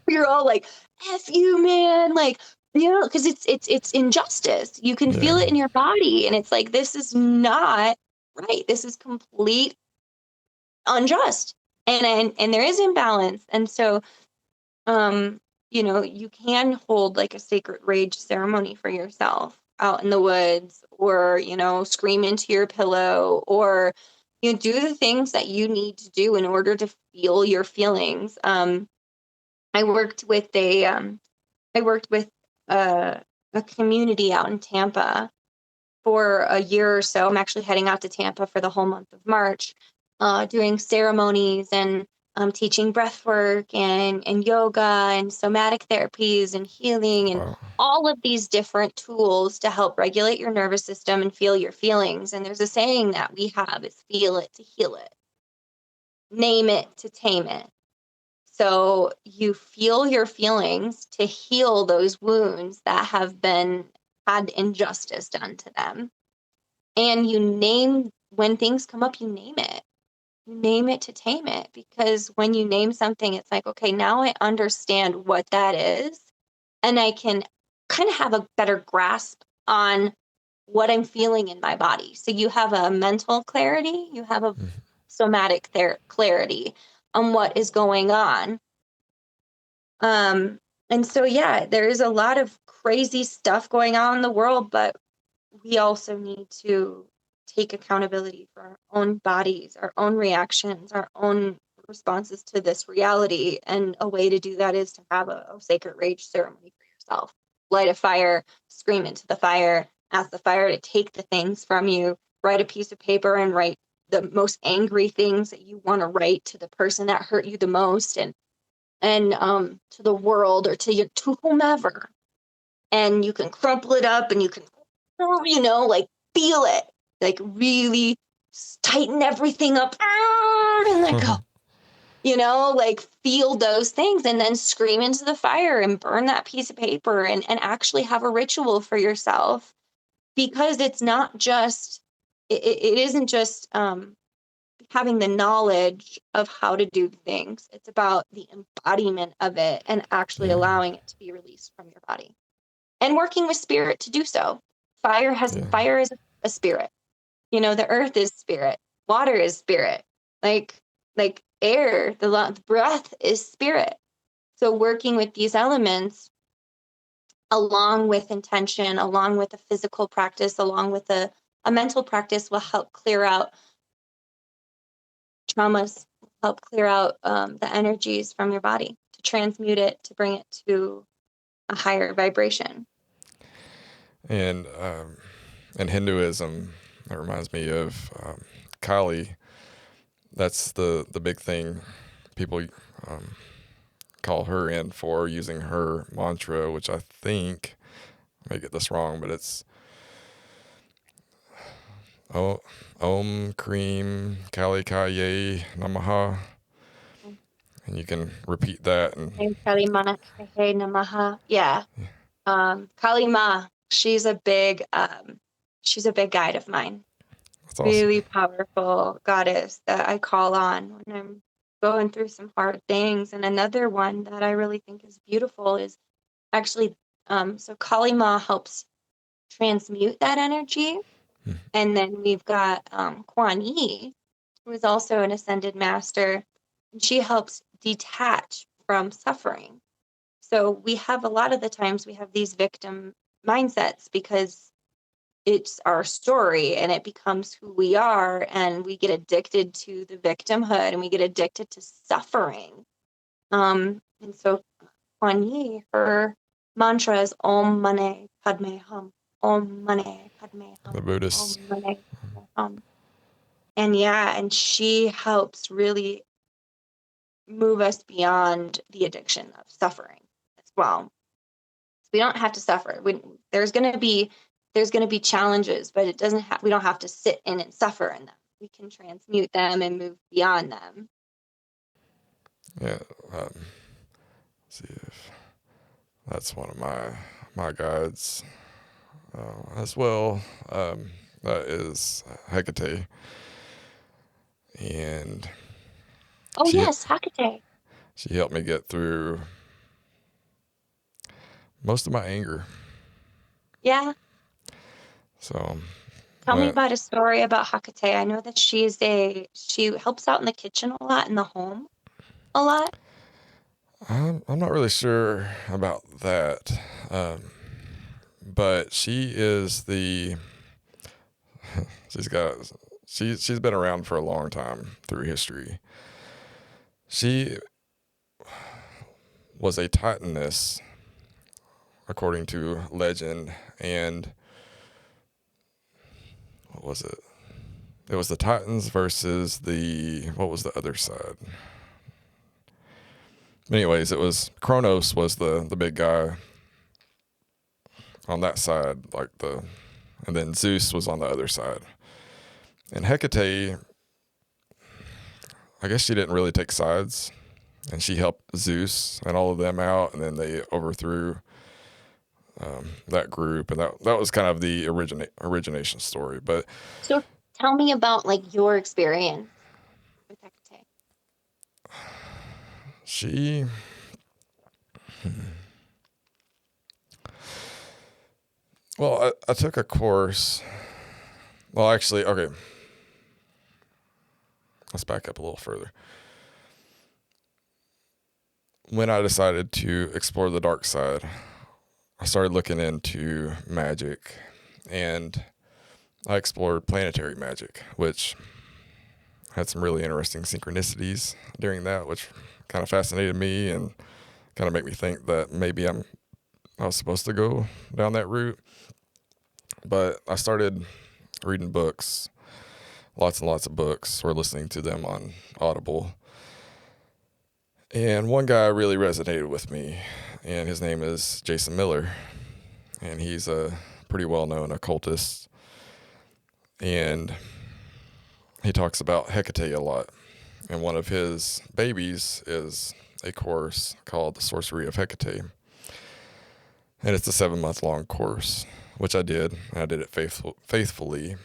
you're all like, F you, man. Like, because it's injustice. You can feel Yeah. it in your body. And it's like, this is not right. This is complete unjust. And there is imbalance. And so you can hold like a sacred rage ceremony for yourself out in the woods, or, scream into your pillow, or do the things that you need to do in order to feel your feelings. I worked with a a community out in Tampa for a year or so. I'm actually heading out to Tampa for the whole month of March, doing ceremonies and teaching breath work and yoga and somatic therapies and healing and Wow. all of these different tools to help regulate your nervous system and feel your feelings. And there's a saying that we have is feel it to heal it, name it to tame it. So you feel your feelings to heal those wounds that have been had injustice done to them. And when things come up, you name it. You name it to tame it, because when you name something, it's like, okay, now I understand what that is, and I can kind of have a better grasp on what I'm feeling in my body. So you have a mental clarity, you have a Mm-hmm. somatic clarity on what is going on. And so, yeah, there is a lot of crazy stuff going on in the world, but we also need to take accountability for our own bodies, our own reactions, our own responses to this reality. And a way to do that is to have a sacred rage ceremony for yourself. Light a fire, scream into the fire, ask the fire to take the things from you, write a piece of paper and write the most angry things that you want to write to the person that hurt you the most, and to the world, or to whomever. and you can crumple it up and you can, like feel it, like really tighten everything up and then go, like feel those things and then scream into the fire and burn that piece of paper and actually have a ritual for yourself, because it's not just, it isn't just having the knowledge of how to do things. It's about the embodiment of it and actually Yeah. allowing it to be released from your body and working with spirit to do so. Yeah. Fire is a spirit. The earth is spirit. Water is spirit. Like air, the breath is spirit. So working with these elements along with intention, along with a physical practice, along with a mental practice will help clear out traumas, help clear out the energies from your body, to transmute it, to bring it to a higher vibration. And in Hinduism, that reminds me of Kali. That's the big thing people call her in for, using her mantra, which I think, I may get this wrong, but it's Om Kreem Kali Kaye Namaha. And you can repeat that. And Kali Mana Kahe Namaha. Yeah. Kali Ma, she's a big guide of mine. that's awesome. Really powerful goddess that I call on when I'm going through some hard things. And another one that I really think is beautiful is actually, so Kali Ma helps transmute that energy. And then we've got Kuan Yi, who is also an ascended master, and she helps detach from suffering. So we have, a lot of the times we have these victim mindsets because it's our story and it becomes who we are, and we get addicted to the victimhood and we get addicted to suffering. And so Kuan Yi, her mantra is Om Mane Padme Hum. Om Mane Padme Hum. The Buddhists. Om Mane Padme Hum. And she helps really move us beyond the addiction of suffering as well. We don't have to suffer. There's going to be challenges, but we don't have to sit in and suffer in them. We can transmute them and move beyond them. Yeah. See if that's one of my guides as well. That is Hecate. And Oh she yes, Hecate. she helped me get through most of my anger. Yeah. So Tell me about a story about Hecate. I know that she helps out in the kitchen a lot, in the home a lot. I'm not really sure about that, but she is she's been around for a long time through history. She was a titaness, according to legend, and what was it? It was the Titans versus what was the other side? Anyways, it was Kronos was the big guy on that side, and then Zeus was on the other side. And Hecate, I guess she didn't really take sides, and she helped Zeus and all of them out, and then they overthrew that group, and that was kind of the origination story. But So tell me about your experience with Hecate. she, well, I took a course. Well, actually, okay. Let's back up a little further. When I decided to explore the dark side, I started looking into magic, and I explored planetary magic, which had some really interesting synchronicities during that, which kind of fascinated me and kind of made me think that maybe I was supposed to go down that route. But I started reading books, lots and lots of books, or listening to them on Audible. And one guy really resonated with me, and his name is Jason Miller. and he's a pretty well-known occultist, and he talks about Hecate a lot. And one of his babies is a course called the Sorcery of Hecate, and it's a 7-month long course, which I did. And I did it faithfully,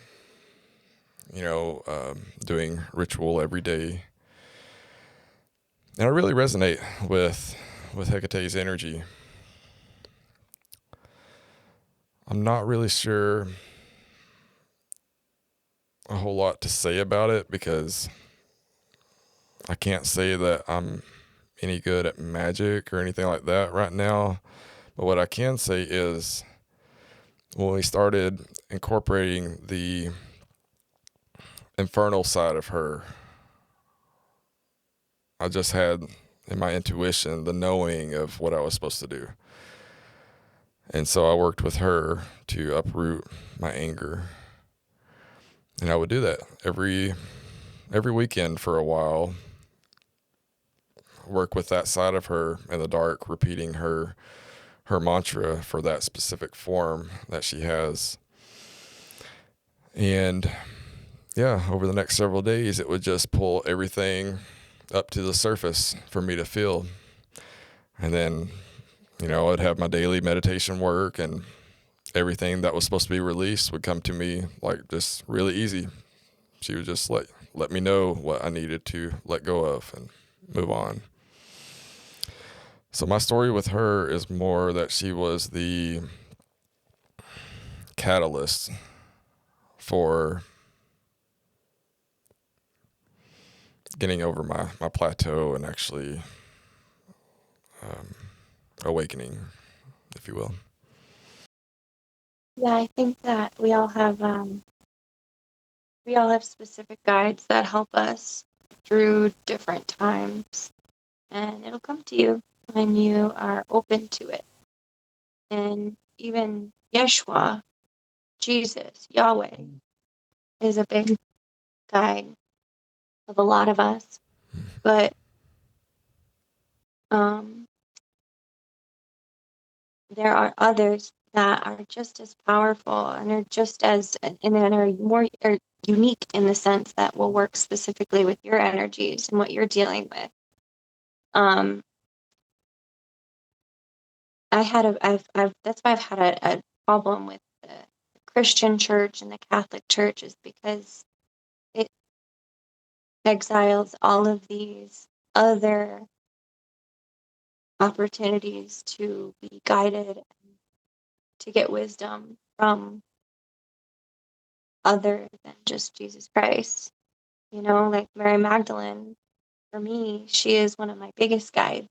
doing ritual every day. And I really resonate with Hecate's energy. I'm not really sure a whole lot to say about it because I can't say that I'm any good at magic or anything like that right now. But what I can say is when we started incorporating the infernal side of her, I just had in my intuition the knowing of what I was supposed to do. And so I worked with her to uproot my anger. And I would do that every weekend for a while. Work with that side of her in the dark, repeating her mantra for that specific form that she has. And yeah, over the next several days, it would just pull everything up to the surface for me to feel. And then, I'd have my daily meditation work, and everything that was supposed to be released would come to me like just really easy. She would just let me know what I needed to let go of and move on. So my story with her is more that she was the catalyst for getting over my plateau and actually awakening, if you will. Yeah, I think that we all have specific guides that help us through different times, and it'll come to you when you are open to it. And even Yeshua, Jesus, Yahweh, is a big guide of a lot of us, but there are others that are just as powerful and are just as and are more are unique in the sense that will work specifically with your energies and what you're dealing with. Um, I've that's why I've had a problem with the Christian church and the Catholic church is because it exiles all of these other opportunities to be guided and to get wisdom from other than just Jesus Christ. Like Mary Magdalene, for me, she is one of my biggest guides.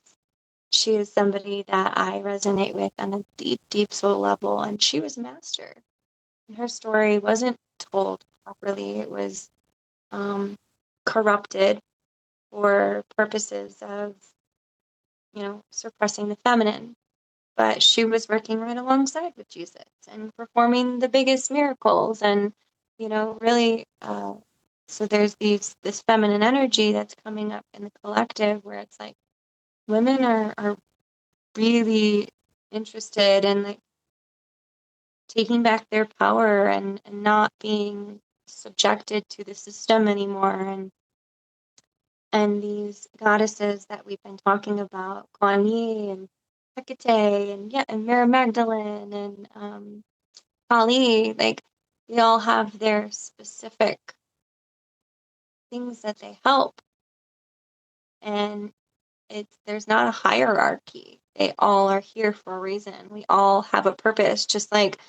She is somebody that I resonate with on a deep, deep soul level, and she was a master. And her story wasn't told properly. It was corrupted for purposes of, suppressing the feminine. But she was working right alongside with Jesus and performing the biggest miracles and, really so there's this feminine energy that's coming up in the collective where it's like women are really interested in like taking back their power and not being subjected to the system anymore and these goddesses that we've been talking about, Kuan Yi and Hecate and Mary Magdalene and Kali, like they all have their specific things that they help. And there's not a hierarchy. They all are here for a reason. We all have a purpose, just like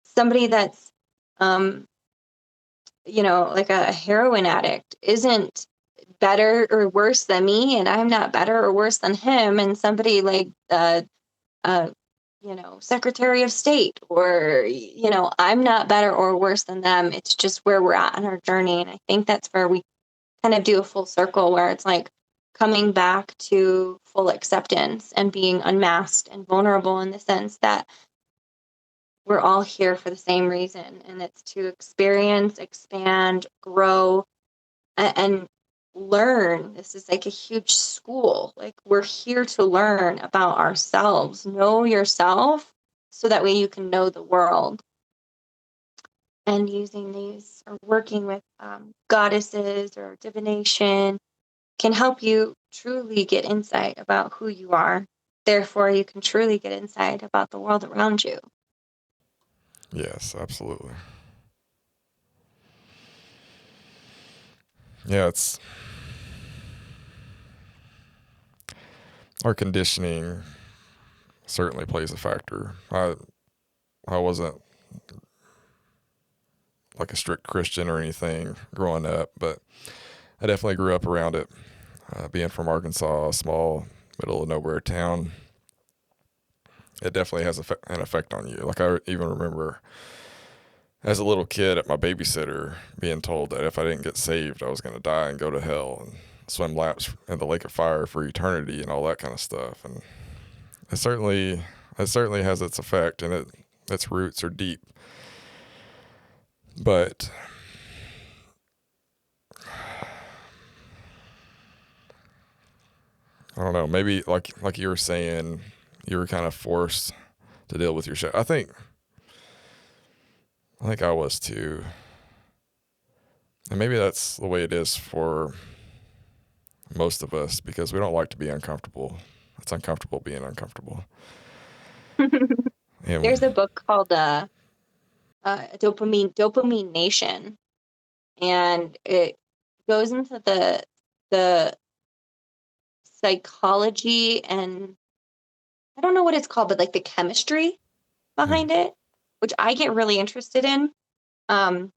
somebody that's like a heroin addict isn't better or worse than me, and I'm not better or worse than him, and somebody like uh Secretary of State or I'm not better or worse than them. It's just where we're at on our journey, and I think that's where we kind of do a full circle where it's like coming back to full acceptance and being unmasked and vulnerable in the sense that we're all here for the same reason, and it's to experience, expand, grow, and learn. This is like a huge school. Like we're here to learn about ourselves. Know yourself so that way you can know the world. And using these or working with goddesses or divination can help you truly get insight about who you are. Therefore, you can truly get insight about the world around you. Yes, absolutely. Yeah, it's our conditioning certainly plays a factor. I wasn't like a strict Christian or anything growing up, but I definitely grew up around it. Being from Arkansas, a small middle of nowhere town, it definitely has an effect on you. Like I even remember as a little kid at my babysitter being told that if I didn't get saved, I was going to die and go to hell and swim laps in the lake of fire for eternity and all that kind of stuff. And it certainly has its effect, and its roots are deep. But I don't know. Maybe like you were saying, you were kind of forced to deal with your shit. I think I was too, and maybe that's the way it is for most of us because we don't like to be uncomfortable. It's uncomfortable being uncomfortable. And There's a book called Dopamine Nation, and it goes into the psychology, and I don't know what it's called, but like the chemistry behind it, which I get really interested in. Um,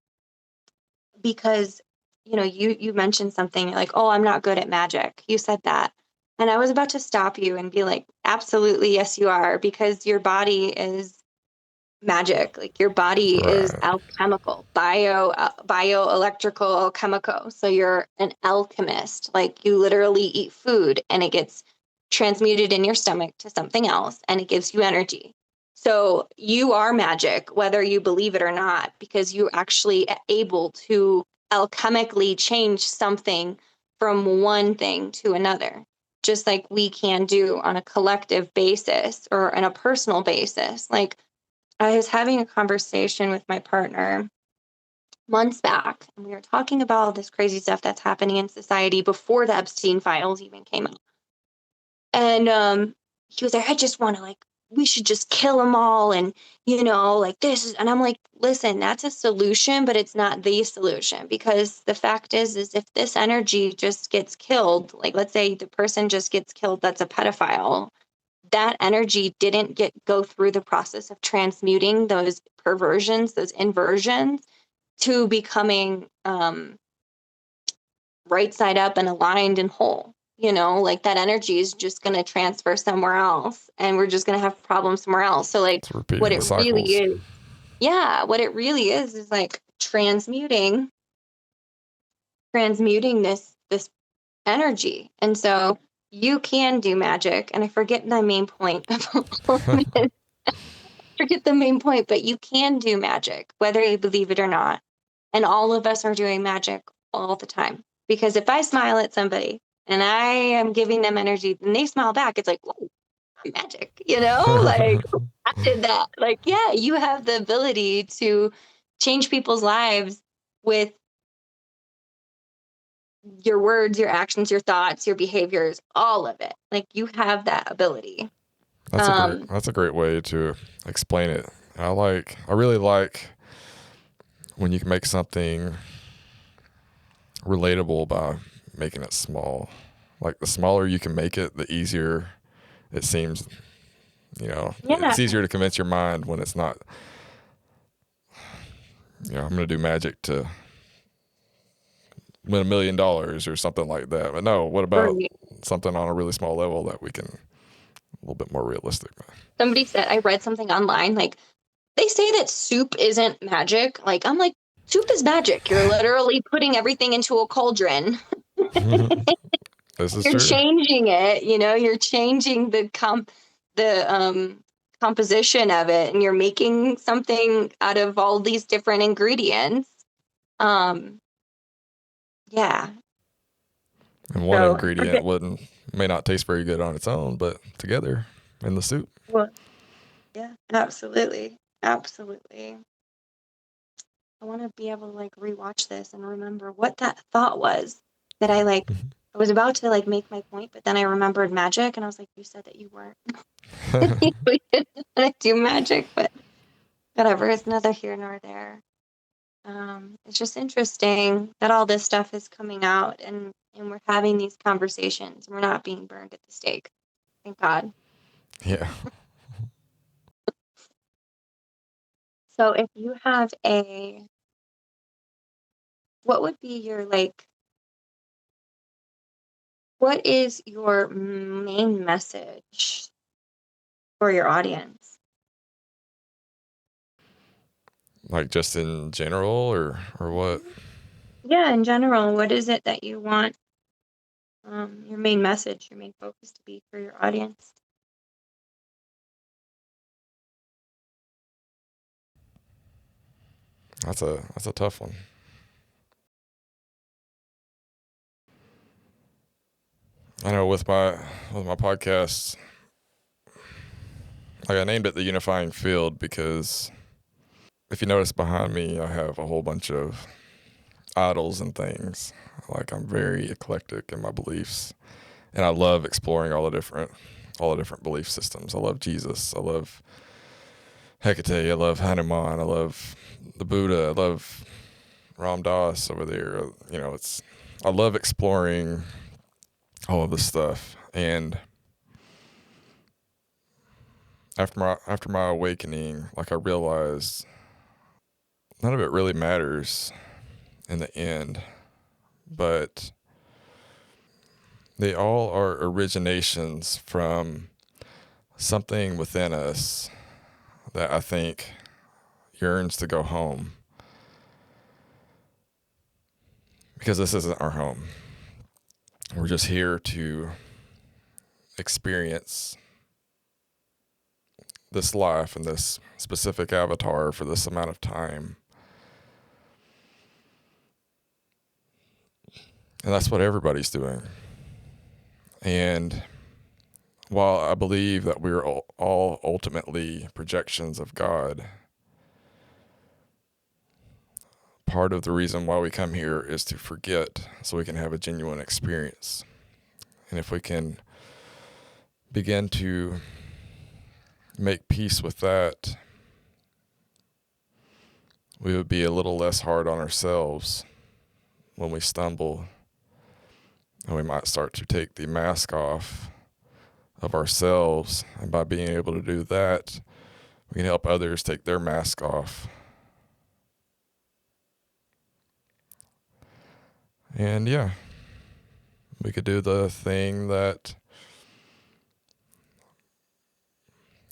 because you mentioned something like, oh, I'm not good at magic. You said that. And I was about to stop you and be like, absolutely, yes, you are, because your body is magic. Like your body is right, alchemical, bioelectrical chemical. So you're an alchemist. Like you literally eat food and it gets transmuted in your stomach to something else and it gives you energy. So you are magic, whether you believe it or not, because you're actually able to alchemically change something from one thing to another, just like we can do on a collective basis or on a personal basis. Like I was having a conversation with my partner months back, and we were talking about all this crazy stuff that's happening in society before the Epstein files even came out. And he was like, I just want to, like, we should just kill them all. And, like this is, and I'm like, listen, that's a solution, but it's not the solution, because the fact is if this energy just gets killed, like, let's say the person just gets killed, that's a pedophile, that energy didn't go through the process of transmuting those perversions, those inversions, to becoming right side up and aligned and whole. Like that energy is just going to transfer somewhere else, and we're just going to have problems somewhere else. So like it's what repeating it the really cycles. is, yeah, what it really is like transmuting this energy. And so you can do magic, and I forget the main point of all of this. Forget the main point, but you can do magic, whether you believe it or not. And all of us are doing magic all the time. Because if I smile at somebody and I am giving them energy and they smile back, it's like, whoa, magic, like I did that. Like, yeah, you have the ability to change people's lives with your words, your actions, your thoughts, your behaviors, all of it. Like you have that ability. Um, That's a great way to explain it. I really like when you can make something relatable by making it small. Like the smaller you can make it, the easier it seems. yeah, It's easier to convince your mind when it's not. I'm going to do magic to win $1 million or something like that. But no, what about right. something on a really small level that we can a little bit more realistic? Somebody said, I read something online, like they say that soup isn't magic. Like, I'm like, soup is magic. You're literally putting everything into a cauldron. This is You're true. changing it, you're changing the composition of it, and you're making something out of all these different ingredients. Um, yeah. And one So I ingredient forget may not taste very good on its own, but together in the soup. what. Yeah, absolutely. Absolutely. I want to be able to like rewatch this and remember what that thought was that I was about to like make my point, but then I remembered magic and I was like, you said that you weren't we didn't want to do magic, but whatever, it's neither here nor there. It's just interesting that all this stuff is coming out and we're having these conversations. We're not being burned at the stake. Thank God. Yeah. So if you have what would be your like, what is your main message for your audience? Like just in general or what? Yeah, in general, what is it that you want your main message, your main focus to be for your audience? That's a tough one. I know with my podcast, like I named it the Unifying Field because if you notice behind me, I have a whole bunch of idols and things. Like I'm very eclectic in my beliefs, and I love exploring all the different belief systems. I love Jesus. I love Hecate. I love Hanuman. I love the Buddha. I love Ram Dass over there. I love exploring all of this stuff. And after my awakening, like I realized none of it really matters in the end, but they all are originations from something within us that I think yearns to go home because this isn't our home. We're just here to experience this life and this specific avatar for this amount of time. And that's what everybody's doing. And while I believe that we're all ultimately projections of God, part of the reason why we come here is to forget so we can have a genuine experience. And if we can begin to make peace with that, we would be a little less hard on ourselves when we stumble. And we might start to take the mask off of ourselves. And by being able to do that, we can help others take their mask off. And yeah, we could do the thing that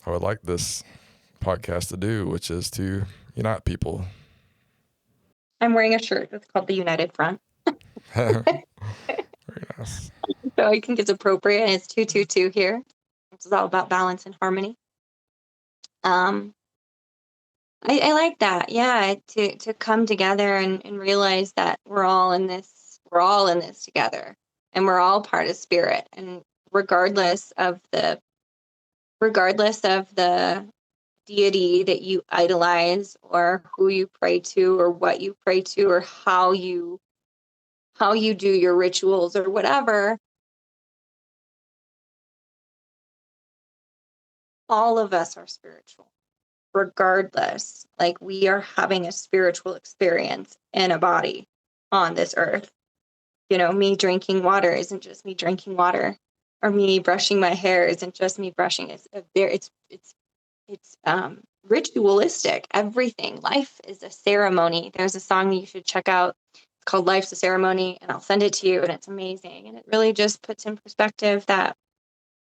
I would like this podcast to do, which is to unite people. I'm wearing a shirt that's called the United Front. Very nice. So I think it's appropriate, and it's 222 here. It's all about balance and harmony. Um, I like that. Yeah, to come together and realize that we're all in this together, and we're all part of spirit. And regardless of the deity that you idolize or who you pray to or what you pray to or how you do your rituals or whatever, all of us are spiritual. Regardless, like we are having a spiritual experience in a body on this earth. You know, me drinking water isn't just me drinking water, or me brushing my hair isn't just me brushing. It's ritualistic. Everything. Life is a ceremony. There's a song that you should check out. It's called "Life's a Ceremony," and I'll send it to you, and it's amazing. And it really just puts in perspective that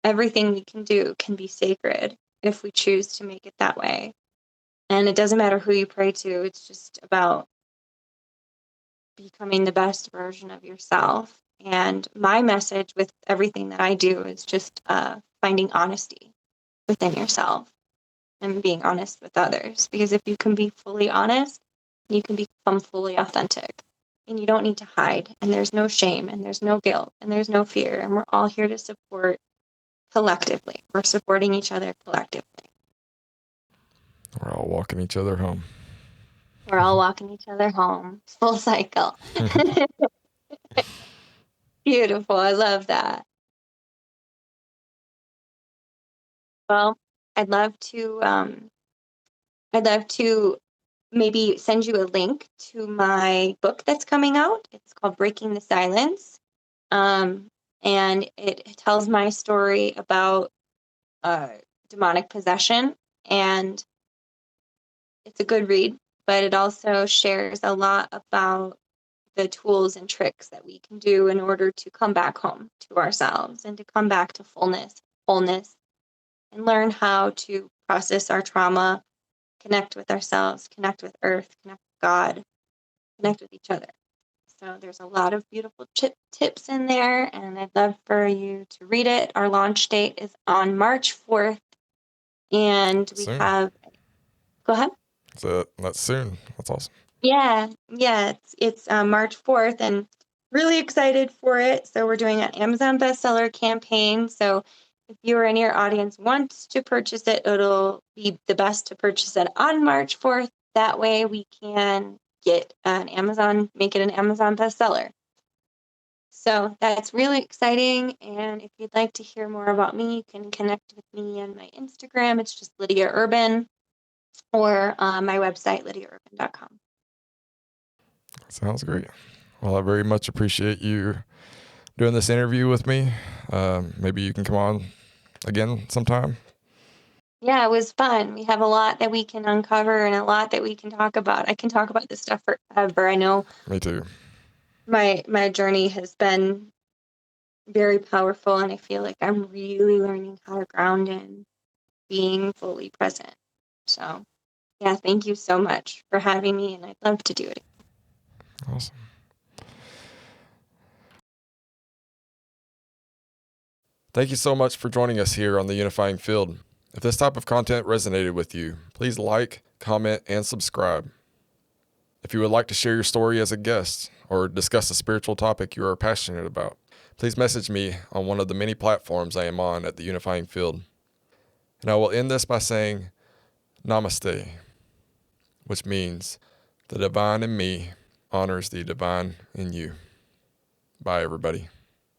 everything we can do can be sacred if we choose to make it that way. And it doesn't matter who you pray to, it's just about becoming the best version of yourself. And my message with everything that I do is just finding honesty within yourself and being honest with others. Because if you can be fully honest, you can become fully authentic. And you don't need to hide. And there's no shame, and there's no guilt, and there's no fear. And we're all here to support collectively. We're supporting each other collectively. We're all walking each other home. We're all walking each other home. Full cycle. Beautiful. I love that. Well, I'd love to I'd love to maybe send you a link to my book that's coming out. It's called Breaking the Silence. Um, and it tells my story about uh, demonic possession. And it's a good read, but it also shares a lot about the tools and tricks that we can do in order to come back home to ourselves and to come back to fullness, wholeness, and learn how to process our trauma, connect with ourselves, connect with earth, connect with God, connect with each other. So there's a lot of beautiful tips in there, and I'd love for you to read it. Our launch date is on March 4th, and we Soon. have, go ahead. So that's soon. That's awesome. Yeah, it's March 4th, and really excited for it. So we're doing an Amazon bestseller campaign. So if you or any of your audience wants to purchase it, it'll be the best to purchase it on March 4th. That way we can make it an Amazon bestseller. So that's really exciting. And if you'd like to hear more about me, you can connect with me on my Instagram. It's just Lydiah Urban, or my website, lydiaurban.com. Sounds great. Well, I very much appreciate you doing this interview with me. Maybe you can come on again sometime. Yeah, it was fun. We have a lot that we can uncover and a lot that we can talk about. I can talk about this stuff forever. I know Me too. my journey has been very powerful, and I feel like I'm really learning how to ground in being fully present. So, yeah, thank you so much for having me, and I'd love to do it. Awesome. Thank you so much for joining us here on the Unifying Field. If this type of content resonated with you, please like, comment, and subscribe. If you would like to share your story as a guest or discuss a spiritual topic you are passionate about, please message me on one of the many platforms I am on at the Unifying Field. And I will end this by saying Namaste, which means the divine in me honors the divine in you. Bye, everybody.